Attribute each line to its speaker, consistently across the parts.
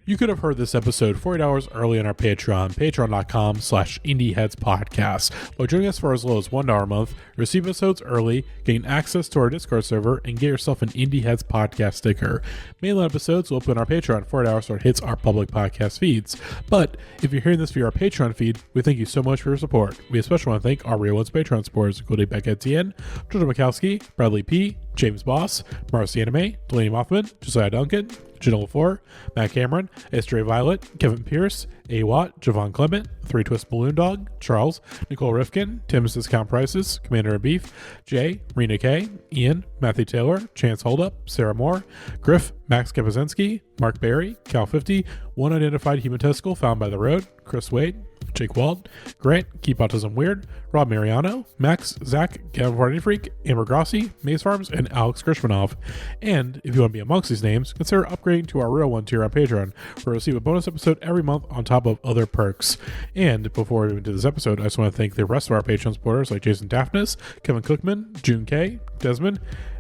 Speaker 1: You could have heard this episode 48 hours early on our Patreon, patreon.com/indieheadspodcast. By joining us for as low as $1 a month, receive episodes early, gain access to our Discord server, and get yourself an Indieheads podcast sticker. Mainline episodes will open our Patreon 48 hours before it hits our public podcast feeds. But if you're hearing this via our Patreon feed, we thank you so much for your support. We especially want to thank our Real Ones Patreon supporters, including Becca Etienne, Georgia Mikowski, Bradley P., James Boss, Marcy Anime, Delaney Mothman, Josiah Duncan, Janelle LaFleur, Matt Cameron, Estray Violet, Kevin Pierce, A. Watt, Javon Clement, Three Twist Balloon Dog, Charles, Nicole Rifkin, Tim's Discount Prices, Commander of Beef, Jay, Rena K, Ian, Matthew Taylor, Chance Holdup, Sarah Moore, Griff, Max Kapazinski, Mark Barry, Cal 50, One Identified Human Testicle Found by the Road, Chris Wade, Jake Wald, Grant, Keep Autism Weird, Rob Mariano, Max, Zach, Gavin Party Freak, Amber Grossi, Maze Farms, and Alex Grishmanov. And if you want to be amongst these names, consider upgrading to our Real One tier on Patreon, where you'll receive a bonus episode every month on top of other perks. And before we move into this episode, I just want to thank the rest of our Patreon supporters like Jason Daphnis, Kevin Cookman, June K, Desmond,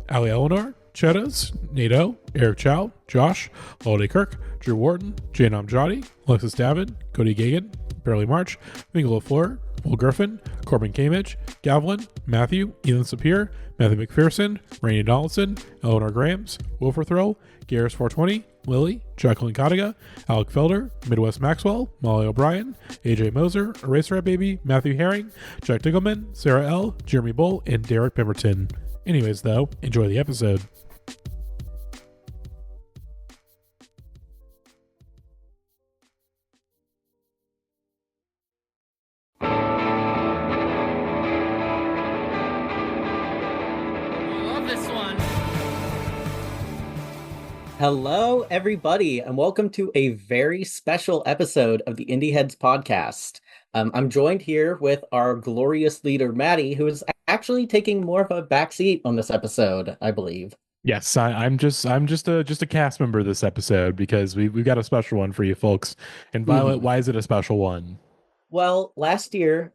Speaker 1: Ali Eleanor, Chedas, Nato, Eric Chow, Josh, Holiday Kirk, Drew Wharton, Jane Amjadi, Alexis David, Cody Gagan, Barely March, Mingle LaFleur, Will Griffin, Corbin Kamich, Gavlin, Matthew, Ethan Sapir, Matthew McPherson, Rainey Donaldson, Eleanor Grahams, Wilfer Thrill, Garris420, Lily, Jacqueline Kadiga, Alec Felder, Midwest Maxwell, Molly O'Brien, AJ Moser, Eraserhead Baby, Matthew Herring, Jack Diggleman, Sarah L., Jeremy Bull, and Derek Pemberton. Anyways, though, enjoy the episode.
Speaker 2: Hello, everybody, and welcome to a very special episode of the Indieheads podcast. I'm joined here with our glorious leader, Matty, who is actually taking more of a backseat on this episode, I believe.
Speaker 1: Yes, I'm just a cast member this episode because we've got a special one for you folks. And Violet, why is it a special one?
Speaker 2: Well, last year,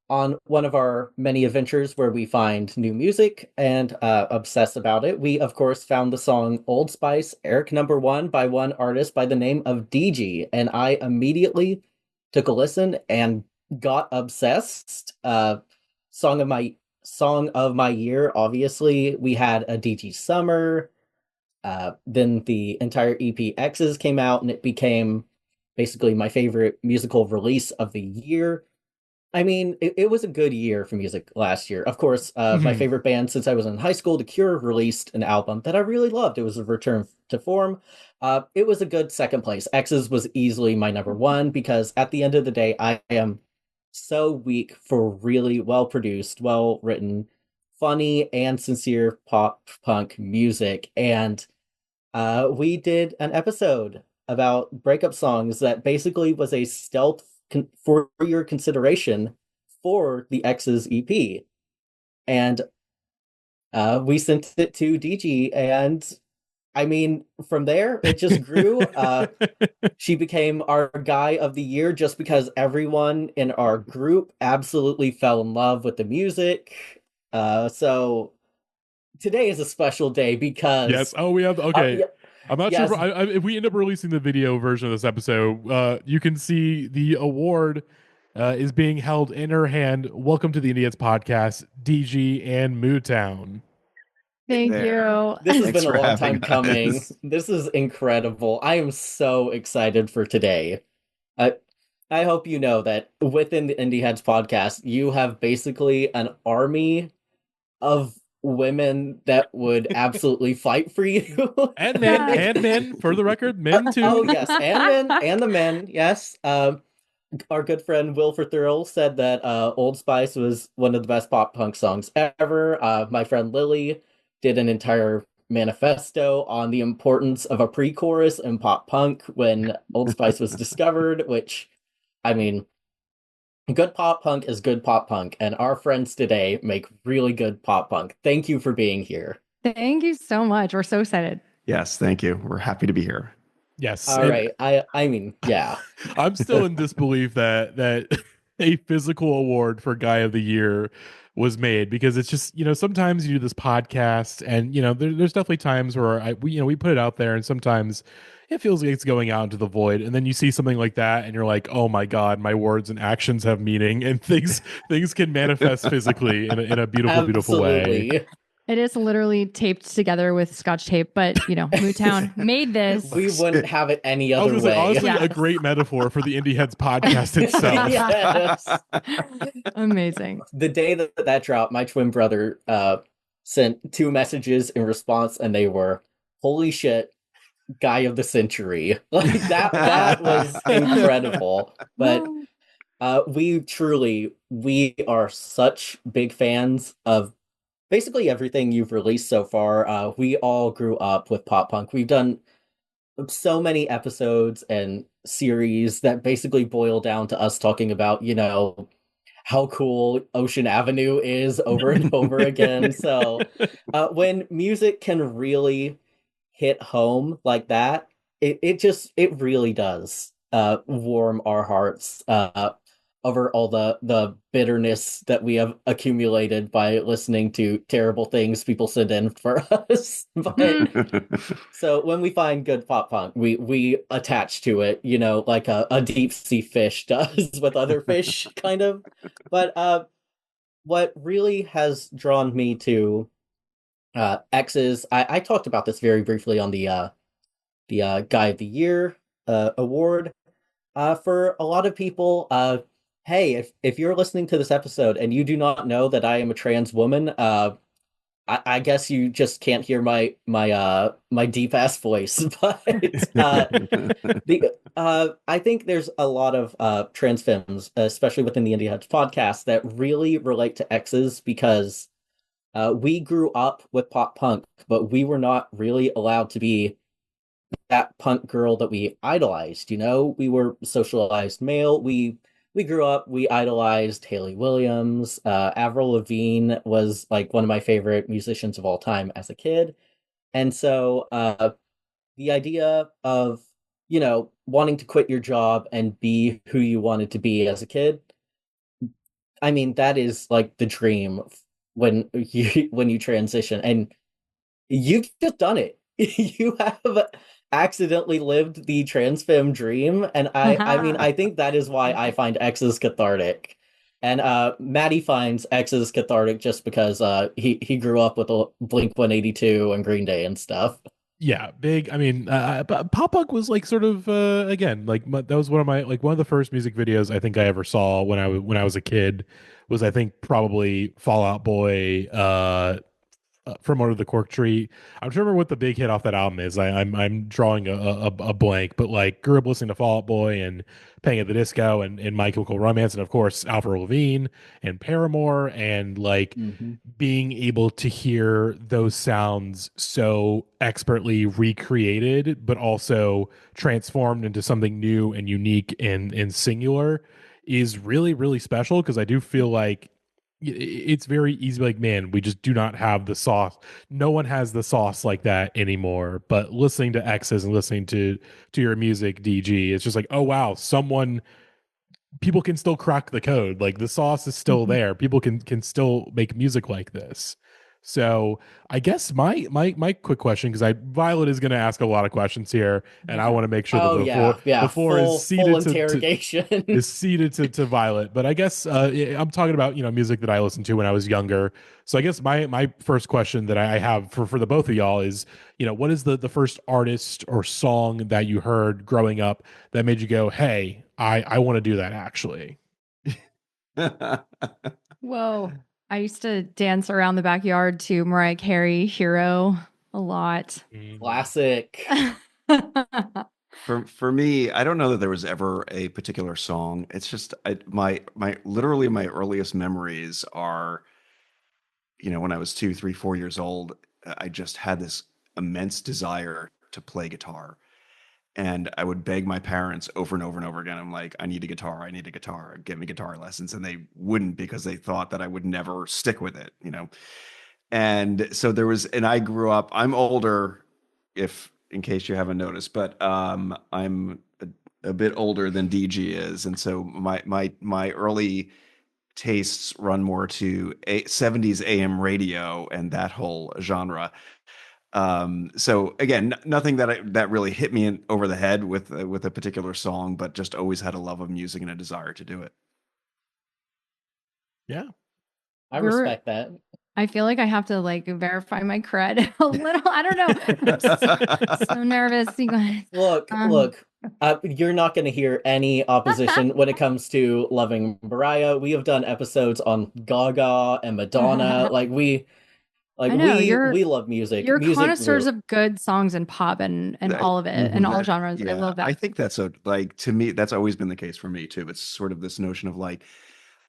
Speaker 2: on one of our many adventures where we find new music and obsess about it, we, of course, found the song Old Spice, Eric Number One by one artist by the name of deegie, and I immediately took a listen and got obsessed. Song of my year, obviously. We had a deegie summer, then the entire EP EXES came out, and it became basically my favorite musical release of the year. I mean, it was a good year for music last year. Of course, my favorite band since I was in high school, The Cure, released an album that I really loved. It was a return to form. It was a good second place. EXES was easily my number one because at the end of the day, I am so weak for really well-produced, well-written, funny, and sincere pop punk music. And we did an episode about breakup songs that basically was a stealth for your consideration for the EXES EP. And we sent it to deegie, and I mean, from there, it just grew. She became our guy of the year just because everyone in our group absolutely fell in love with the music. So today is a special day because...
Speaker 1: Yes. Oh, we have... Okay.
Speaker 2: Yeah.
Speaker 1: I'm not sure if we end up releasing the video version of this episode. You can see the award is being held in her hand. Welcome to the Indieheads podcast, deegie and MoodTown.
Speaker 3: Thank you.
Speaker 2: This has been a long time coming. This is incredible. I am so excited for today. I hope you know that within the Indieheads podcast, you have basically an army of women that would absolutely fight for you.
Speaker 1: and men, for the record, men too.
Speaker 2: Oh, yes, and men, and the men, yes. Our good friend Wilfer Thurl said that Old Spice was one of the best pop punk songs ever. My friend Lily did an entire manifesto on the importance of a pre-chorus in pop punk when Old Spice was discovered, which, I mean, good pop punk is good pop punk, and our friends today make really good pop punk. Thank you for being here.
Speaker 3: Thank you so much. We're so excited.
Speaker 4: Yes, thank you. We're happy to be here.
Speaker 1: Yes.
Speaker 2: All right. I mean, yeah.
Speaker 1: I'm still in disbelief that a physical award for Guy of the Year was made, because it's just, sometimes you do this podcast and, there's definitely times where we put it out there and sometimes it feels like it's going out into the void, and then you see something like that and you're like, oh my God, my words and actions have meaning, and things can manifest physically in a beautiful way.
Speaker 2: Absolutely.
Speaker 3: It is literally taped together with Scotch tape, but MoodTown made this.
Speaker 2: We wouldn't have it any
Speaker 1: I was
Speaker 2: other
Speaker 1: gonna say,
Speaker 2: way.
Speaker 1: honestly, a
Speaker 3: Yes.
Speaker 1: great metaphor for the Indieheads podcast itself.
Speaker 2: Yes.
Speaker 3: Amazing.
Speaker 2: The day that dropped, my twin brother sent 2 messages in response, and they were, "Holy shit, guy of the century!" Like that was incredible. But we are such big fans of basically everything you've released so far. We all grew up with pop punk. We've done so many episodes and series that basically boil down to us talking about, how cool Ocean Avenue is over and over again. So when music can really hit home like that, it really does warm our hearts over all the bitterness that we have accumulated by listening to terrible things people send in for us. But so when we find good pop punk, we attach to it, like a deep sea fish does with other fish, kind of. But what really has drawn me to EXES, I talked about this very briefly on the Guy of the Year award. For a lot of people, hey, if you're listening to this episode and you do not know that I am a trans woman, I guess you just can't hear my deep ass voice. But I think there's a lot of trans femmes, especially within the Indieheads podcast, that really relate to EXES, because we grew up with pop punk, but we were not really allowed to be that punk girl that we idolized. We were socialized male. We grew up, we idolized Hayley Williams. Avril Lavigne was like one of my favorite musicians of all time as a kid. And so the idea of, wanting to quit your job and be who you wanted to be as a kid, I mean, that is like the dream when you transition, and you've just done it. You have accidentally lived the trans femme dream, and I mean, I think that is why I find EXES cathartic. And Matty finds EXES cathartic just because he grew up with a Blink-182 and Green Day and stuff.
Speaker 1: Yeah, big. I mean, pop punk was like sort of again, like that was one of the first music videos I think I ever saw when I was a kid. Was, I think, probably Fall Out Boy, from Under the Cork Tree. I'm trying to remember what the big hit off that album is. I'm drawing a blank, but like grew up listening to Fall Out Boy and Pang at the Disco and My Chemical Romance, and of course Avril Lavigne and Paramore, and like being able to hear those sounds so expertly recreated, but also transformed into something new and unique and singular is really, really special, because I do feel like it's very easy, like, man, we just do not have the sauce. No one has the sauce like that anymore. But listening to EXES and listening to your music, DG, it's just like, oh wow, people can still crack the code. Like, the sauce is still there. People can still make music like this. So I guess my quick question, because Violet is going to ask a lot of questions here, and I want to make sure that the floor is seated
Speaker 2: full interrogation.
Speaker 1: is seated to Violet. But I guess I'm talking about music that I listened to when I was younger. So I guess my first question that I have for the both of y'all is, what is the first artist or song that you heard growing up that made you go, hey, I want to do that actually?
Speaker 3: Whoa. I used to dance around the backyard to Mariah Carey, Hero, a lot.
Speaker 2: Classic.
Speaker 4: For me, I don't know that there was ever a particular song. It's just my literally my earliest memories are, when I was 2, 3, 4 years old. I just had this immense desire to play guitar. And I would beg my parents over and over and over again. I'm like, I need a guitar. I need a guitar. Give me guitar lessons. And they wouldn't, because they thought that I would never stick with it, And so and I grew up, I'm older, in case you haven't noticed, but I'm a bit older than DG is. And so my early tastes run more to 70s AM radio and that whole genre. So again, nothing that really hit me over the head with a particular song, but just always had a love of music and a desire to do it.
Speaker 1: Yeah.
Speaker 2: I respect that.
Speaker 3: I feel like I have to like verify my cred a little. I don't know. I'm so nervous. You guys.
Speaker 2: Look, you're not going to hear any opposition when it comes to loving Mariah. We have done episodes on Gaga and Madonna. we love music.
Speaker 3: You're
Speaker 2: music
Speaker 3: connoisseurs of good songs and pop and all of it and all genres.
Speaker 4: Yeah,
Speaker 3: I love that.
Speaker 4: I think that's like, to me, that's always been the case for me too. It's sort of this notion of like,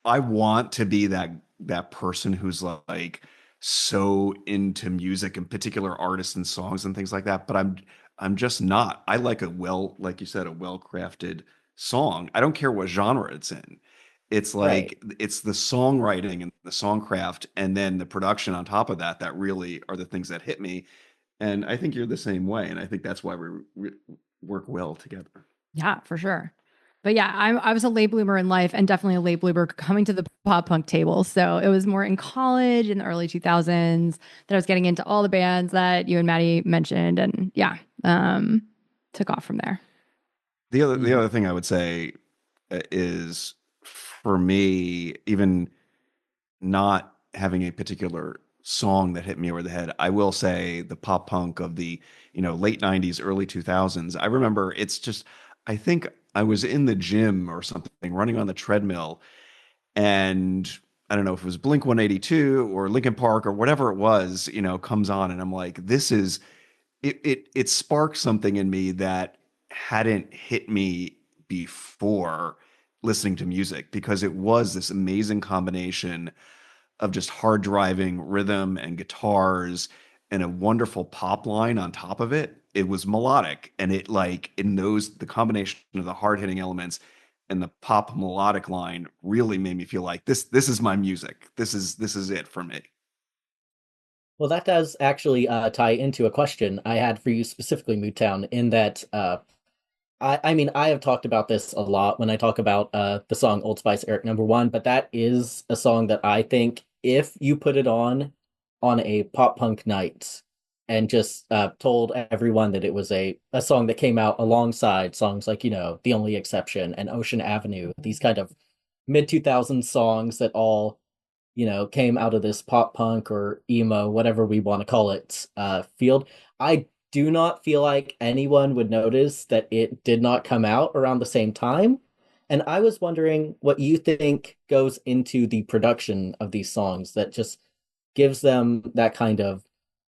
Speaker 4: I want to be that person who's like so into music and particular artists and songs and things like that, but I'm just not. I like like you said, a well-crafted song. I don't care what genre it's in. It's like it's the songwriting and the songcraft and then the production on top of that that really are the things that hit me. And I think you're the same way, and I think that's why we work well together.
Speaker 3: Yeah, for sure. But yeah, I was a late bloomer in life and definitely a late bloomer coming to the pop punk table. So it was more in college in the early 2000s that I was getting into all the bands that you and Matty mentioned, and yeah, took off from there.
Speaker 4: The other thing I would say is, for me, even not having a particular song that hit me over the head, I will say the pop punk of the late 90s, early 2000s. I remember I think I was in the gym or something, running on the treadmill, and I don't know if it was Blink 182 or Linkin Park or whatever it was, comes on, and I'm like, this is it sparked something in me that hadn't hit me before listening to music, because it was this amazing combination of just hard driving rhythm and guitars and a wonderful pop line on top of it. It was melodic, and it knows the combination of the hard hitting elements and the pop melodic line really made me feel like this is my music. This is it for me.
Speaker 2: Well, that does actually tie into a question I had for you specifically, MoodTown, in that I mean, I have talked about this a lot when I talk about the song Old Spice Eric Number One, but that is a song that I think if you put it on a pop punk night and just told everyone that it was a song that came out alongside songs like, The Only Exception and Ocean Avenue, these kind of mid-2000s songs that all, came out of this pop punk or emo, whatever we want to call it, field. I do not feel like anyone would notice that it did not come out around the same time. And I was wondering what you think goes into the production of these songs that just gives them that kind of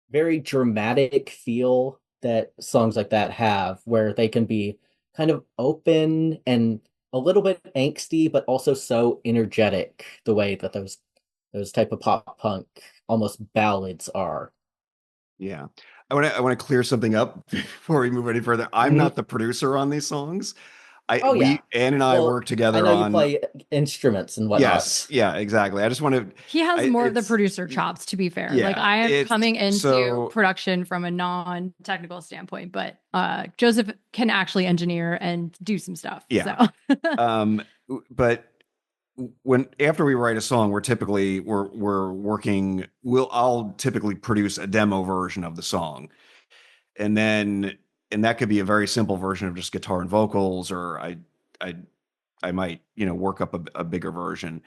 Speaker 2: very dramatic feel that songs like that have, where they can be kind of open and a little bit angsty, but also so energetic, the way that those type of pop punk almost ballads are.
Speaker 4: Yeah. I want to clear something up before we move any further. I'm not the producer on these songs. Ann and I work together.
Speaker 2: I know you play instruments and whatnot.
Speaker 4: Yes, yeah, exactly. I just want to.
Speaker 3: He has more of the producer chops, to be fair.
Speaker 4: Yeah,
Speaker 3: I am coming into production from a non-technical standpoint, but Joseph can actually engineer and do some stuff.
Speaker 4: Yeah. So. But after we write a song, we're working. I'll typically produce a demo version of the song, and that could be a very simple version of just guitar and vocals, or I might work up a bigger version.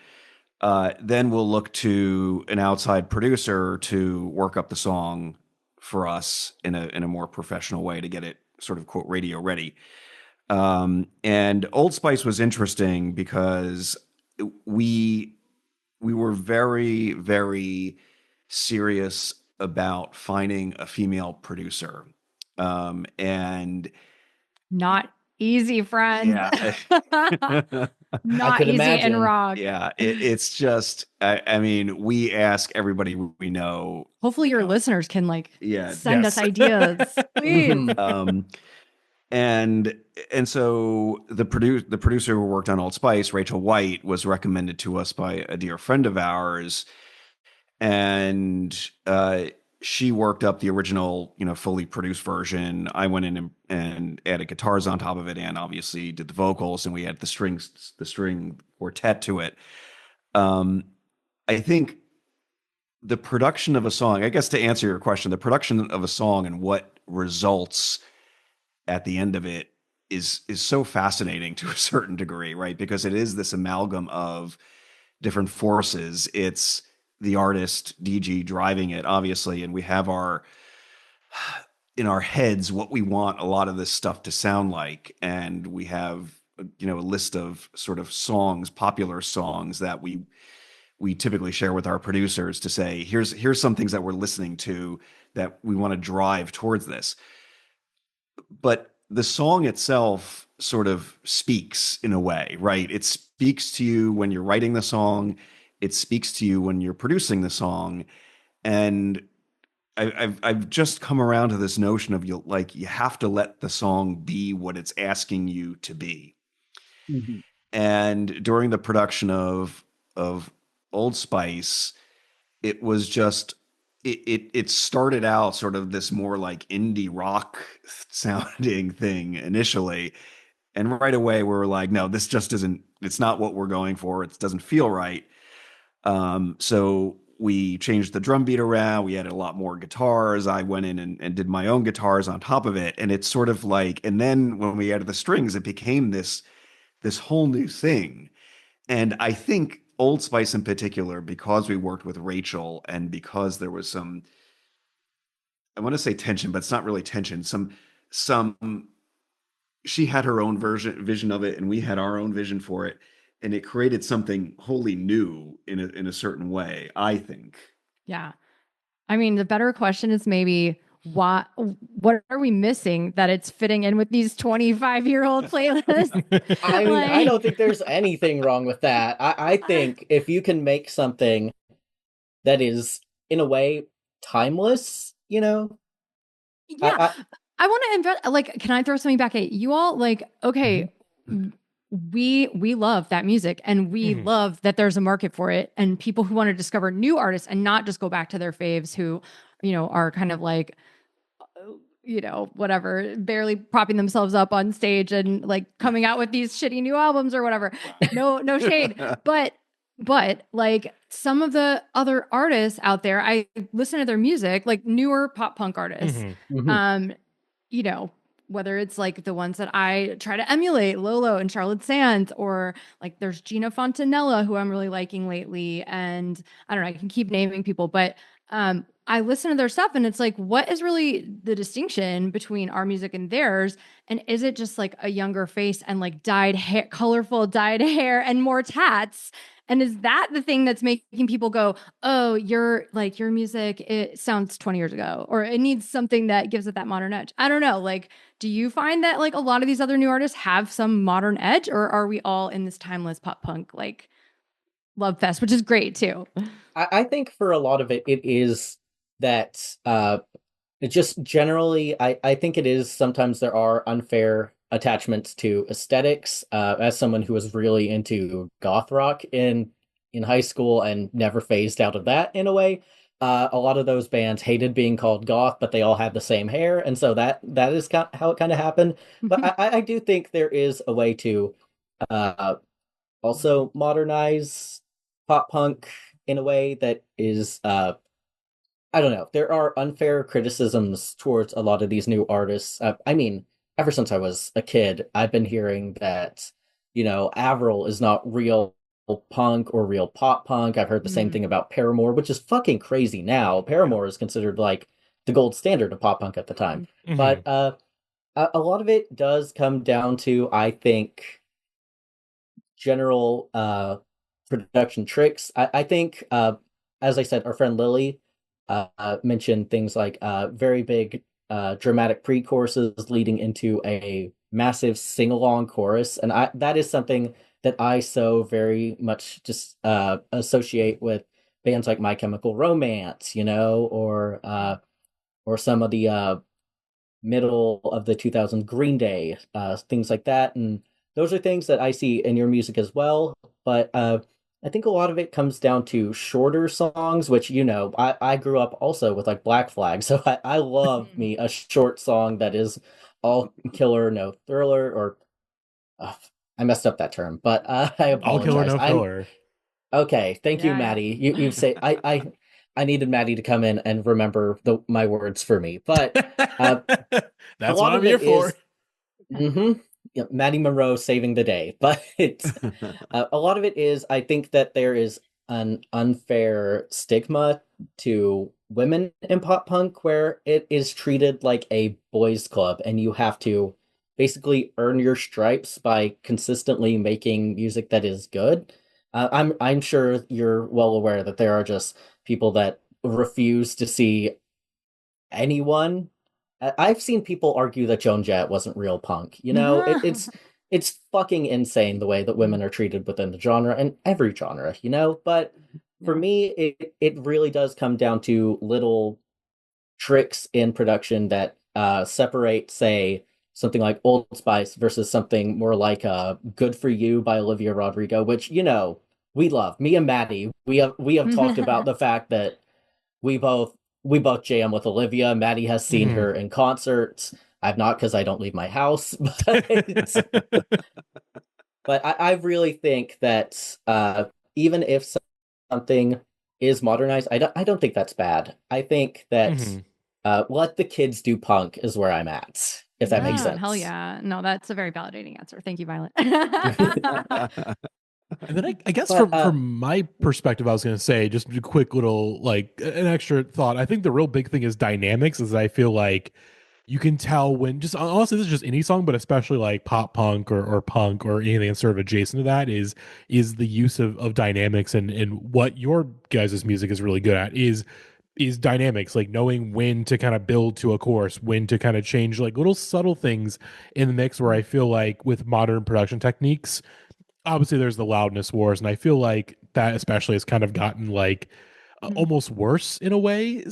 Speaker 4: Then we'll look to an outside producer to work up the song for us in a more professional way to get it sort of quote radio ready. And Old Spice was interesting because we were very, very serious about finding a female producer. And
Speaker 3: not easy, friend.
Speaker 4: Yeah.
Speaker 3: Not easy imagine. In rock.
Speaker 4: Yeah, it's just, I mean, we ask everybody we know.
Speaker 3: Hopefully your listeners can send us ideas, please.
Speaker 4: And so the producer who worked on Old Spice, Rachel White, was recommended to us by a dear friend of ours, and she worked up the original, fully produced version. I went in and added guitars on top of it, and obviously did the vocals, and we had the string quartet to it. Um, I think the production of a song, I guess to answer your question, the production of a song and what results at the end of it is so fascinating to a certain degree, right? Because it is this amalgam of different forces. It's the artist DG driving it, obviously, and we have our in our heads what we want a lot of this stuff to sound like, and we have a list of sort of songs, popular songs that we typically share with our producers to say, here's some things that we're listening to that we want to drive towards this. But the song itself sort of speaks in a way, right? It speaks to you when you're writing the song, it speaks to you when you're producing the song. And I've just come around to this notion of you have to let the song be what it's asking you to be.
Speaker 2: Mhm.
Speaker 4: And during the production of Old Spice, it was just it started out sort of this more like indie rock sounding thing initially, and right away we were like, no, this just isn't. It's not what we're going for. It doesn't feel right. So we changed the drum beat around. We added a lot more guitars. I went in and did my own guitars on top of it, and it's sort of like. And then when we added the strings, it became this whole new thing. And I think Old Spice in particular, because we worked with Rachel and because there was some, I want to say tension, but it's not really tension. Some, she had her own vision of it, and we had our own vision for it, and it created something wholly new in a certain way, I think.
Speaker 3: Yeah. I mean, the better question is maybe what are we missing that it's fitting in with these 25-year-old playlists?
Speaker 2: I mean, I
Speaker 3: Like,
Speaker 2: don't think there's anything wrong with that. I think if you can make something that is, in a way, timeless,
Speaker 3: yeah,
Speaker 2: I
Speaker 3: I want to invest. Like, can I throw something back at you all? Like, okay, we love that music, and we
Speaker 1: Mhm.
Speaker 3: love that there's a market for it, and people who want to discover new artists and not just go back to their faves who, are kind of like, whatever, barely propping themselves up on stage and like coming out with these shitty new albums or whatever. No shade, but like some of the other artists out there, I listen to their music, like newer pop punk artists.
Speaker 1: Mhm.
Speaker 2: Mhm.
Speaker 3: Um, you know, whether it's like the ones that I try to emulate, Lolo and Charlotte Sands, or like there's Gina Fontanella, who I'm really liking lately. And I don't know, I can keep naming people, but I listen to their stuff and it's like, what is really the distinction between our music and theirs? And is it just like a younger face and like dyed hair, colorful dyed hair and more tats? And is that the thing that's making people go, oh, your music, it sounds 20 years ago, or it needs something that gives it that modern edge? I don't know. Like, do you find that like a lot of these other new artists have some modern edge, or are we all in this timeless pop punk like love fest, which is great too?
Speaker 2: I think for a lot of it, it is that it just generally, I think it is sometimes there are unfair attachments to aesthetics. As someone who was really into goth rock in high school and never phased out of that in a way, a lot of those bands hated being called goth, but they all had the same hair, and so that is how it kind of happened. But I do think there is a way to uh, also modernize pop punk in a way that is I don't know. There are unfair criticisms towards a lot of these new artists. I mean, ever since I was a kid, I've been hearing that, Avril is not real punk or real pop punk. I've heard the same
Speaker 3: Mm,
Speaker 2: thing about Paramore, which is fucking crazy now. Paramore is considered like the gold standard of pop punk at the time. But
Speaker 1: Mhm.
Speaker 2: a lot of it does come down to, I think, general production tricks. I think, as I said, our friend Lily mentioned things like very big dramatic pre-choruses leading into a massive sing-along chorus, and I that is something that I so very much just associate with bands like My Chemical Romance, or some of the middle of the 2000s Green Day, things like that. And those are things that I see in your music as well. But I think a lot of it comes down to shorter songs, which, I grew up also with like Black Flag. So I love
Speaker 3: mm.
Speaker 2: me a short song that is all killer, no thriller, or uh, I messed up that term, but I
Speaker 1: All killer,
Speaker 2: apologize.
Speaker 1: no
Speaker 2: I'm
Speaker 1: filler.
Speaker 2: Okay, thank you,
Speaker 3: Yeah, yeah.
Speaker 2: Matty. You say I needed Matty to come in and remember my words for me, but uh, a
Speaker 1: That's what
Speaker 2: lot
Speaker 1: I'm
Speaker 2: of
Speaker 1: here
Speaker 2: it
Speaker 1: for.
Speaker 2: is yeah, Maddie Monroe saving the day. But a lot of it is, I think that there is an unfair stigma to women in pop punk where it is treated like a boys' club, and you have to basically earn your stripes by consistently making music that is good. I'm sure you're well aware that there are just people that refuse to see anyone. I've seen people argue that Joan Jett wasn't real punk. It's fucking insane the way that women are treated within the genre and every genre, you know? But for
Speaker 3: Yeah.
Speaker 2: me, it really does come down to little tricks in production that separate, say, something like Old Spice versus something more like Good For You by Olivia Rodrigo, which, we love. Me and Maddie, we have talked about the fact that we both we both jam with Olivia. Maddie has seen
Speaker 1: Mhm.
Speaker 2: her in concerts. I've not because I don't leave my house, but I really think that even if something is modernized, I don't think that's bad. I think that
Speaker 1: Mhm.
Speaker 2: let the kids do punk is where I'm at, if that makes
Speaker 3: Yeah, hell
Speaker 2: sense.
Speaker 3: yeah. No, that's a very validating answer. Thank you, Violet.
Speaker 1: And then I guess
Speaker 2: But
Speaker 1: from my perspective, I was going to say just a quick little like an extra thought. I think the real big thing is dynamics. Is I feel like you can tell when just honestly this is just any song, but especially like pop punk or punk or anything that's sort of adjacent to that is the use of dynamics and what your guys' music is really good at is dynamics, like knowing when to kind of build to a chorus, when to kind of change like little subtle things in the mix where I feel like with modern production techniques obviously there's the loudness wars, and I feel like that especially has kind of gotten like almost worse in a way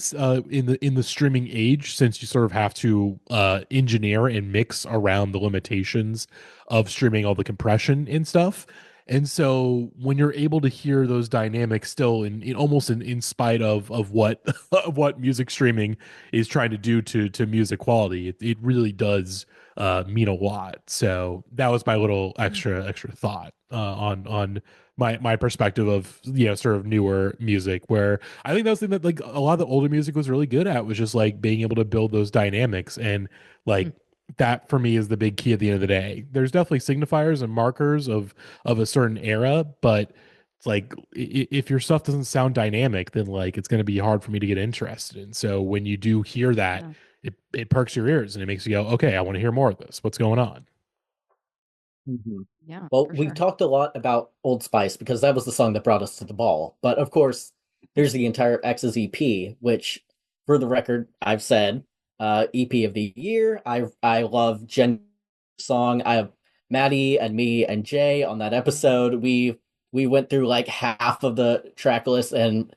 Speaker 1: in the streaming age, since you sort of have to engineer and mix around the limitations of streaming, all the compression and stuff. And so when you're able to hear those dynamics still in almost in spite of what of what music streaming is trying to do to music quality, it really does mean a lot. So that was my little extra thought on my perspective of sort of newer music, where I think that's the thing that like a lot of the older music was really good at, was just like being able to build those dynamics. And like that for me is the big key at the end of the day. There's definitely signifiers and markers of a certain era, but it's like if your stuff doesn't sound dynamic, then like it's going to be hard for me to get interested in. So when you do hear that,
Speaker 3: Yeah.
Speaker 1: it perks your ears and it makes you go, okay, I want to hear more of this. What's going on?
Speaker 2: Mhm.
Speaker 3: Yeah,
Speaker 2: Well,
Speaker 3: for
Speaker 2: we've
Speaker 3: sure.
Speaker 2: talked a lot about Old Spice because that was the song that brought us to the ball. But of course, there's the entire EXES EP, which, for the record, I've said EP of the year. I love Jen song. I have Maddie and me and Jay on that episode. We went through like half of the track list, and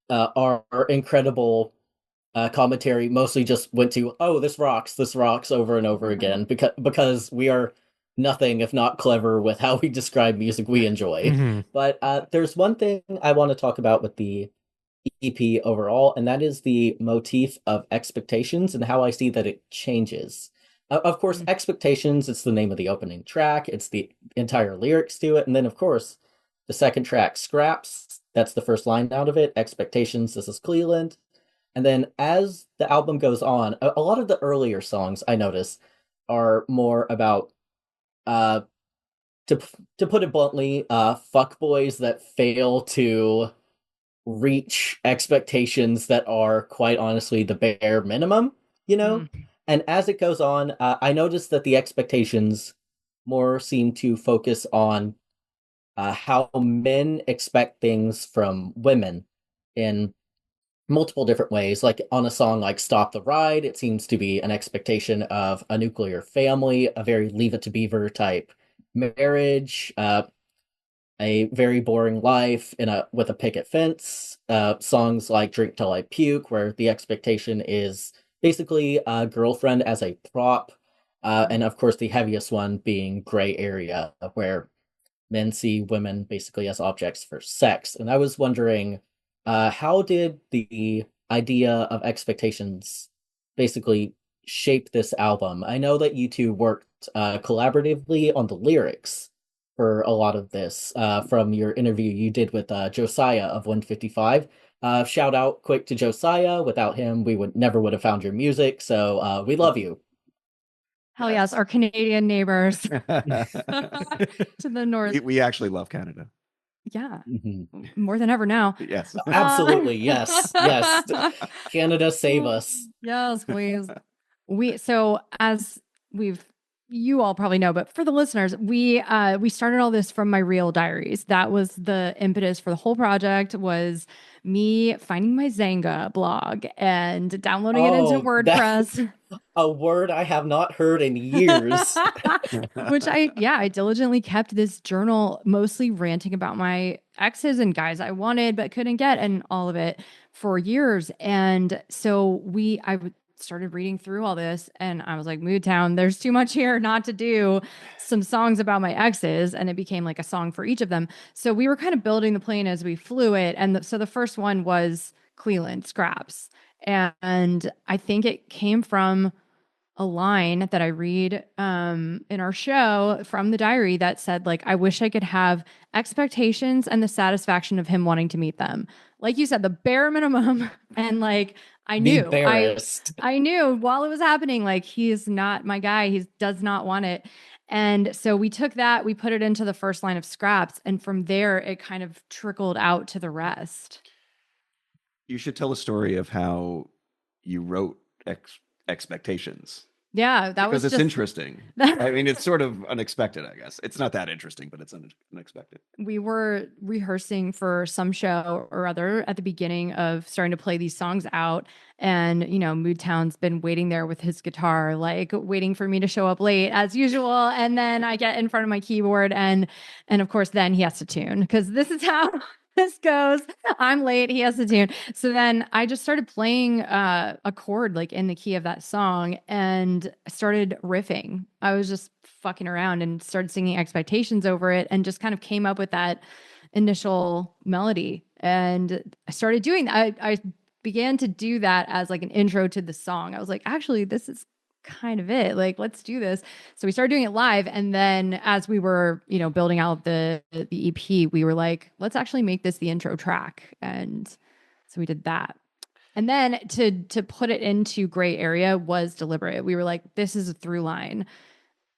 Speaker 2: our incredible commentary mostly just went to, oh, this rocks over and over again, because we are nothing if not clever with how we describe music we enjoy.
Speaker 1: Hmm.
Speaker 2: But there's one thing I want to talk about with the EP overall, and that is the motif of expectations and how I see that it changes. Of course, expectations, it's the name of the opening track, it's the entire lyrics to it, and then of course the second track, Scraps, that's the first line out of it, expectations, this is Cleveland. And then as the album goes on, a lot of the earlier songs I notice are more about uh to to put it bluntly, fuckboys that fail to reach expectations that are quite honestly the bare minimum, you know?
Speaker 3: Mm.
Speaker 2: And as it goes on, I noticed that the expectations more seem to focus on how men expect things from women in multiple different ways. Like on a song like Stop the Ride, it seems to be an expectation of a nuclear family, a very Leave It to Beaver type marriage, a very boring life in a with a picket fence. Songs like Drink Till I Puke, where the expectation is basically a girlfriend as a prop. And of course, the heaviest one being Gray Area, where men see women basically as objects for sex. And I was wondering, how did the idea of expectations basically shape this album? I know that you two worked collaboratively on the lyrics for a lot of this from your interview you did with Josiah of 155. Shout out quick to Josiah. Without him, we would have found your music. So we love you.
Speaker 3: Hell yes, our Canadian neighbors to the north.
Speaker 4: We actually love Canada.
Speaker 3: Yeah, more than ever now.
Speaker 4: Yes,
Speaker 2: absolutely. Yes, yes. Canada, save us.
Speaker 3: Yes, please. So as you all probably know, but for the listeners, we started all this from my real diaries. That was the impetus for the whole project, was me finding my Zanga blog and downloading it into WordPress.
Speaker 2: A word I have not heard in years.
Speaker 3: Which I diligently kept this journal, mostly ranting about my exes and guys I wanted but couldn't get, and all of it for years. And so I started reading through all this, and I was like, MoodTown, there's too much here not to do some songs about my exes. And it became like a song for each of them. So we were kind of building the plane as we flew it. And so the first one was Cleland, Scraps. And I think it came from a line that I read in our show from the diary that said, like, I wish I could have expectations and the satisfaction of him wanting to meet them. Like you said, the bare minimum. And like, I knew while it was happening, like, he is not my guy. He does not want it. And so we took that, we put it into the first line of Scraps. And from there, it kind of trickled out to the rest.
Speaker 4: You should tell a story of how you wrote Expectations.
Speaker 3: Yeah,
Speaker 4: because it's interesting. I mean, it's sort of unexpected, I guess. It's not that interesting, but it's unexpected.
Speaker 3: We were rehearsing for some show or other at the beginning of starting to play these songs out. And, MoodTown's been waiting there with his guitar, like waiting for me to show up late as usual. And then I get in front of my keyboard and of course, then he has to tune, because this is how this goes. I'm late. He has to tune. So then I just started playing a chord like in the key of that song and started riffing. I was just fucking around and started singing Expectations over it and just kind of came up with that initial melody. And I started doing that. I began to do that as like an intro to the song. I was like, actually, this is kind of it. Like, let's do this. So we started doing it live. And then as we were, building out the EP, we were like, let's actually make this the intro track. And so we did that. And then to put it into gray area was deliberate. We were like, this is a through line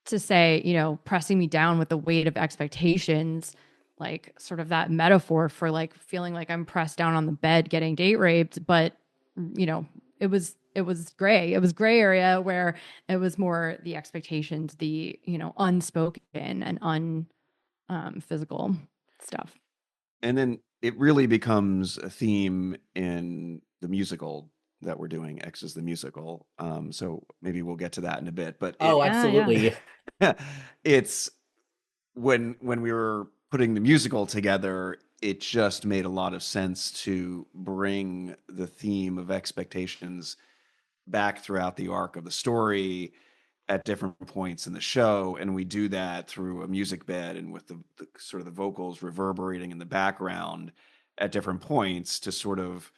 Speaker 3: to say, pressing me down with the weight of expectations, like sort of that metaphor for like feeling like I'm pressed down on the bed getting date raped. But, it was gray. It was gray area where it was more the expectations, the, unspoken and physical stuff.
Speaker 4: And then it really becomes a theme in the musical that we're doing, EXES the musical. So maybe we'll get to that in a bit. But
Speaker 2: absolutely.
Speaker 4: Yeah. It's when we were putting the musical together, it just made a lot of sense to bring the theme of expectations back throughout the arc of the story at different points in the show. And we do that through a music bed and with the sort of the vocals reverberating in the background at different points to sort of,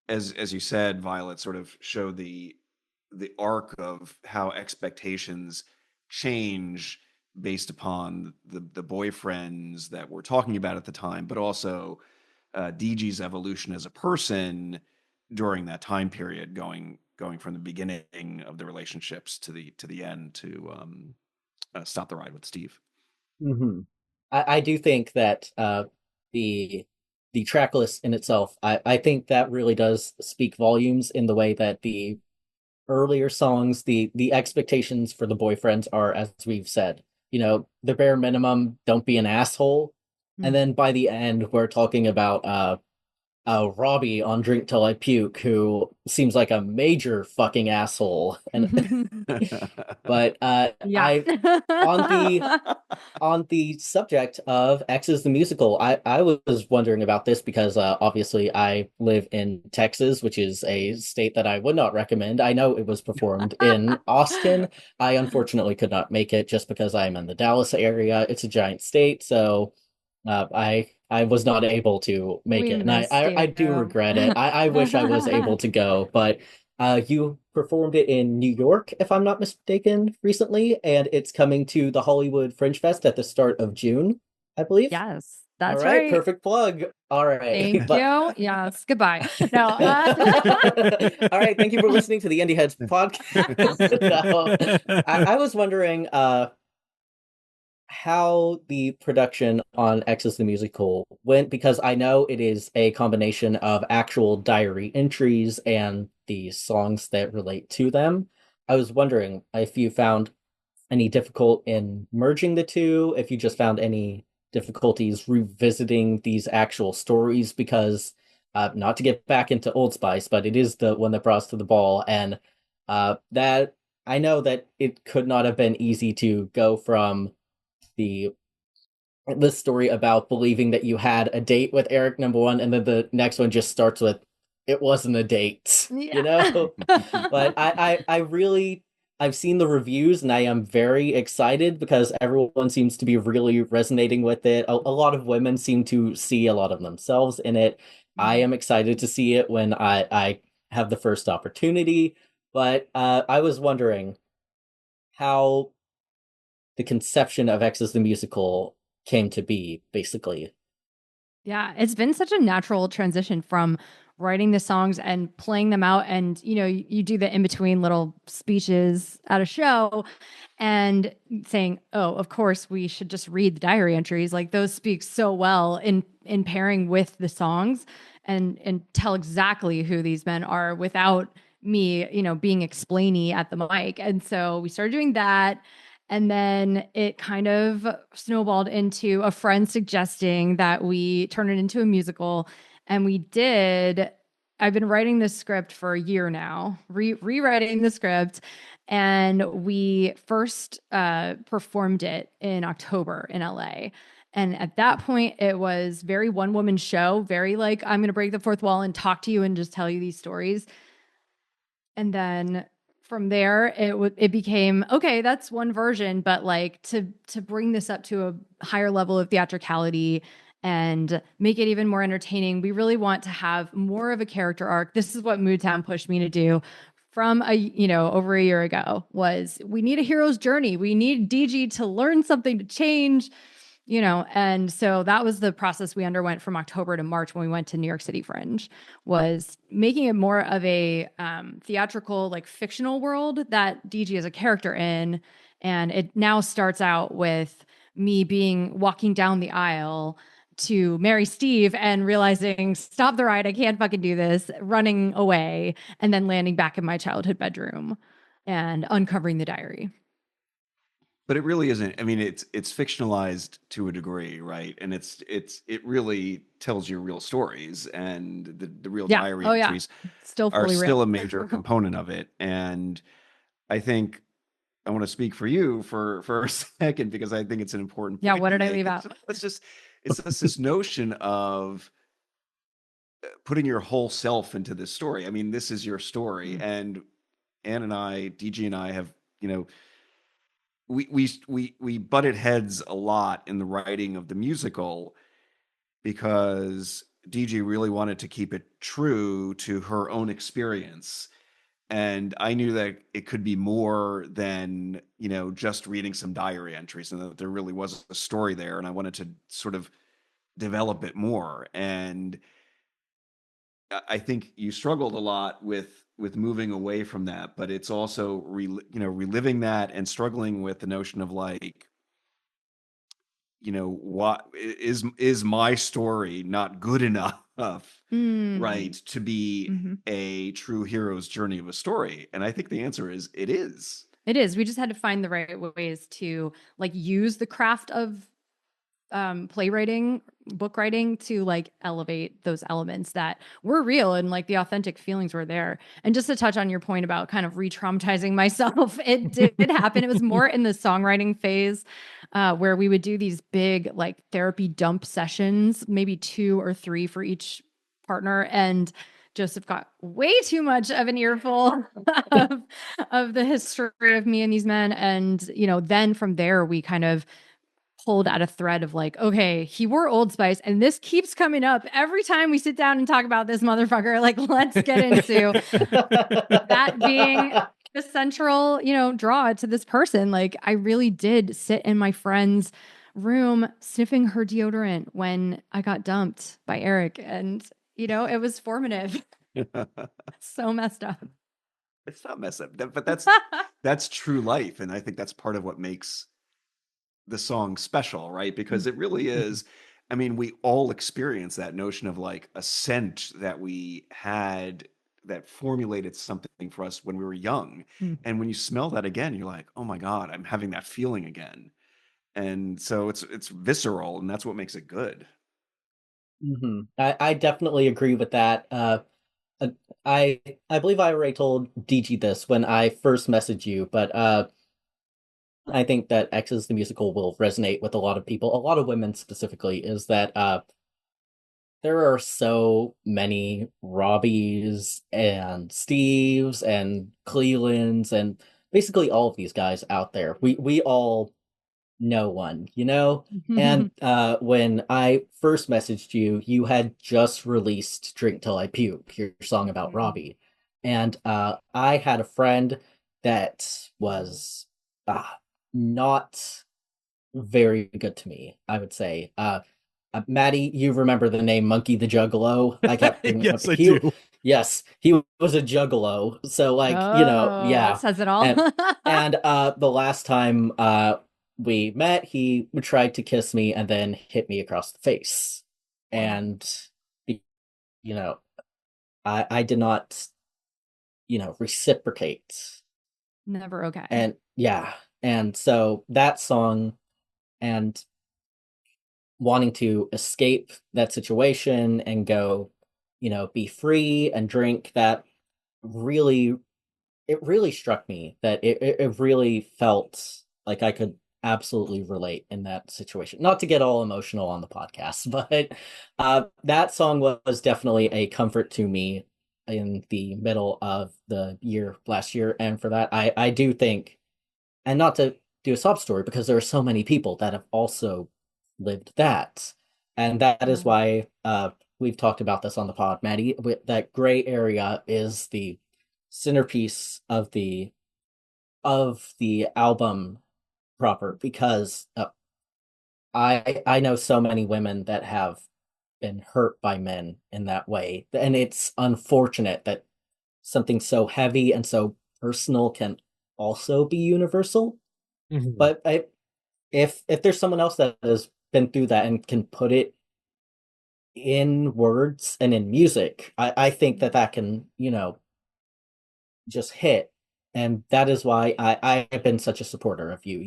Speaker 4: as you said, Violet, sort of show the arc of how expectations change based upon the boyfriends that we're talking about at the time, but also deegee's evolution as a person during that time period, going from the beginning of the relationships to the end to Stop the Ride with Steve.
Speaker 2: Mm-hmm. I do think that the track list in itself, I think that really does speak volumes in the way that the earlier songs, the expectations for the boyfriends are, as we've said, the bare minimum, don't be an asshole. Mm-hmm. And then by the end, we're talking about Robbie on Drink Till I Puke, who seems like a major fucking asshole. And but on the subject of EXES the musical, I was wondering about this because obviously I live in Texas, which is a state that I would not recommend. I know it was performed in Austin. I unfortunately could not make it just because I'm in the Dallas area. It's a giant state, so I was not able to make it, and I do regret it. I wish I was able to go, but You performed it in New York, if I'm not mistaken, recently, and it's coming to the Hollywood Fringe Fest at the start of June, I believe.
Speaker 3: Yes,
Speaker 2: All
Speaker 3: that's
Speaker 2: right,
Speaker 3: right.
Speaker 2: perfect plug. All right,
Speaker 3: Thank you. Yes. Goodbye. No.
Speaker 2: All right, thank you for listening to the Indieheads podcast. So, I was wondering how the production on Exes the Musical went, because I know it is a combination of actual diary entries and the songs that relate to them. I was wondering if you found any difficult in merging the two, if you just found any difficulties revisiting these actual stories, because not to get back into Old Spice, but it is the one that brought us to the ball, and that I know that it could not have been easy to go from the this story about believing that you had a date with Eric number one, and then the next one just starts with it wasn't a date, you
Speaker 3: Yeah.
Speaker 2: know? But I really I've seen the reviews and I am very excited because everyone seems to be really resonating with it. A lot of women seem to see a lot of themselves in it. I am excited to see it when I have the first opportunity. But I was wondering how the conception of X as the musical came to be, basically.
Speaker 3: Yeah, it's been such a natural transition from writing the songs and playing them out. And, you do the in between little speeches at a show and saying, oh, of course, we should just read the diary entries. Like those speak so well in pairing with the songs and tell exactly who these men are without me, being explainy at the mic. And so we started doing that. And then it kind of snowballed into a friend suggesting that we turn it into a musical. And we did. I've been writing this script for a year now, rewriting the script. And we first performed it in October in LA. And at that point, it was very one woman show, very like, I'm going to break the fourth wall and talk to you and just tell you these stories. And then from there it became okay, that's one version, but like to bring this up to a higher level of theatricality and make it even more entertaining, we really want to have more of a character arc. This is what Moodtown pushed me to do from over a year ago. Was we need a hero's journey, we need DG to learn something, to change, and so that was the process we underwent from October to March when we went to New York City Fringe, was making it more of a theatrical, like fictional world that DG is a character in. And it now starts out with me walking down the aisle to marry Steve and realizing, stop the ride, I can't fucking do this, running away, and then landing back in my childhood bedroom and uncovering the diary.
Speaker 4: But it really isn't. I mean, it's fictionalized to a degree, right? And it really tells you real stories, and the real
Speaker 3: Yeah.
Speaker 4: diary
Speaker 3: Oh, yeah.
Speaker 4: entries
Speaker 3: Still
Speaker 4: are
Speaker 3: fully
Speaker 4: still
Speaker 3: real.
Speaker 4: a major component of it. And I think I want to speak for you for a second, because I think it's an important
Speaker 3: Yeah.
Speaker 4: point
Speaker 3: What
Speaker 4: to
Speaker 3: did I
Speaker 4: make.
Speaker 3: leave out?
Speaker 4: It's just this notion of putting your whole self into this story. I mean, this is your story, and Ann and I, DG and I have, we butted heads a lot in the writing of the musical, because DG really wanted to keep it true to her own experience. And I knew that it could be more than, just reading some diary entries, and that there really was a story there. And I wanted to sort of develop it more. And I think you struggled a lot with moving away from that, but it's also reliving that and struggling with the notion of like, what is my story not good enough, right, to be
Speaker 3: Mm-hmm.
Speaker 4: a true hero's journey of a story? And I think the answer is it is.
Speaker 3: It is. We just had to find the right ways to like use the craft of playwriting, book writing, to like elevate those elements that were real and like the authentic feelings were there. And just to touch on your point about kind of re-traumatizing myself, it did happen. It was more in the songwriting phase, where we would do these big like therapy dump sessions, maybe 2 or 3 for each partner. And Joseph got way too much of an earful of the history of me and these men. And, then from there, we kind of pulled at a thread of like, okay, he wore Old Spice and this keeps coming up every time we sit down and talk about this motherfucker. Like, let's get into that being the central, draw to this person. Like, I really did sit in my friend's room sniffing her deodorant when I got dumped by Eric. And, it was formative. So messed up.
Speaker 4: It's not messed up, but that's true life. And I think that's part of what makes the song special, right? Because it really is. I mean, we all experience that notion of like a scent that we had that formulated something for us when we were young. And when you smell that again, you're like, oh my God, I'm having that feeling again. And so it's visceral, and that's what makes it good.
Speaker 2: I definitely agree with that. I believe I already told DG this when I first messaged you, but I think that EXES the musical will resonate with a lot of people, a lot of women specifically, is that there are so many Robbies and Steves and Clelands and basically all of these guys out there. We all know one, And when I first messaged you, you had just released Drink Till I Puke, your song about Robbie. And I had a friend that was not very good to me, I would say. Matty, you remember the name Monkey the Juggalo? I kept bringing
Speaker 1: Yes,
Speaker 2: up.
Speaker 1: I do.
Speaker 2: Yes, he was a juggalo. So, like, yeah.
Speaker 3: That says it all.
Speaker 2: And the last time we met, he tried to kiss me and then hit me across the face. And, I did not, reciprocate.
Speaker 3: Never okay.
Speaker 2: And yeah. And so that song and wanting to escape that situation and go, be free and drink, that really, it really struck me that it really felt like I could absolutely relate in that situation. Not to get all emotional on the podcast, but that song was definitely a comfort to me in the middle of the year last year. And for that, I do think, and not to do a sob story, because there are so many people that have also lived that. And that is why we've talked about this on the pod, Matty. That gray area is the centerpiece of the album proper, because I know so many women that have been hurt by men in that way, and it's unfortunate that something so heavy and so personal can also be universal. But if there's someone else that has been through that and can put it in words and in music, I think that can, just hit. And that is why I have been such a supporter of you.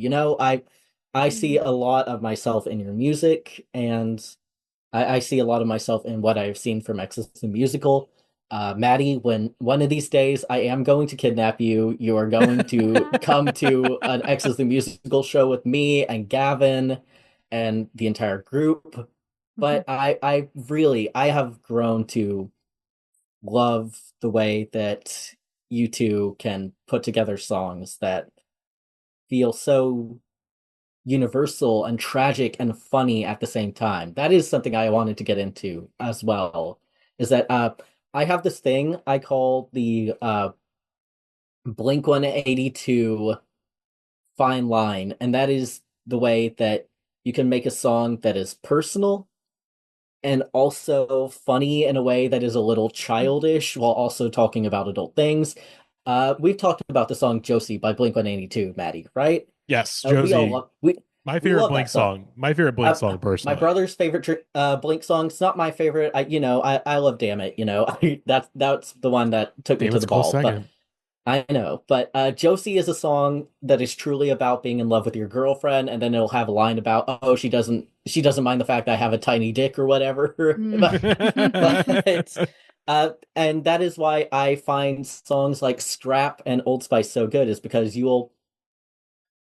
Speaker 2: I see a lot of myself in your music, and I see a lot of myself in what I've seen from EXES the musical. Matty, when one of these days I am going to kidnap you, you are going to come to an EXES the musical show with me and Gavin and the entire group. But I have grown to love the way that you two can put together songs that feel so universal and tragic and funny at the same time. That is something I wanted to get into as well, is that I have this thing I call the Blink 182 fine line, and that is the way that you can make a song that is personal and also funny in a way that is a little childish while also talking about adult things. We've talked about the song Josie by Blink 182, Matty, right?
Speaker 1: Yes,
Speaker 2: We
Speaker 1: Josie.
Speaker 2: all love,
Speaker 1: My favorite
Speaker 2: love
Speaker 1: Blink
Speaker 2: that song.
Speaker 1: song. My favorite Blink song, personally.
Speaker 2: My brother's favorite Blink song. It's not my favorite. I love "Damn It." That's the one that took me to the ball. But I know. But Josie is a song that is truly about being in love with your girlfriend, and then it'll have a line about, oh, she doesn't mind the fact that I have a tiny dick or whatever. And that is why I find songs like Scrap and Old Spice so good, is because you'll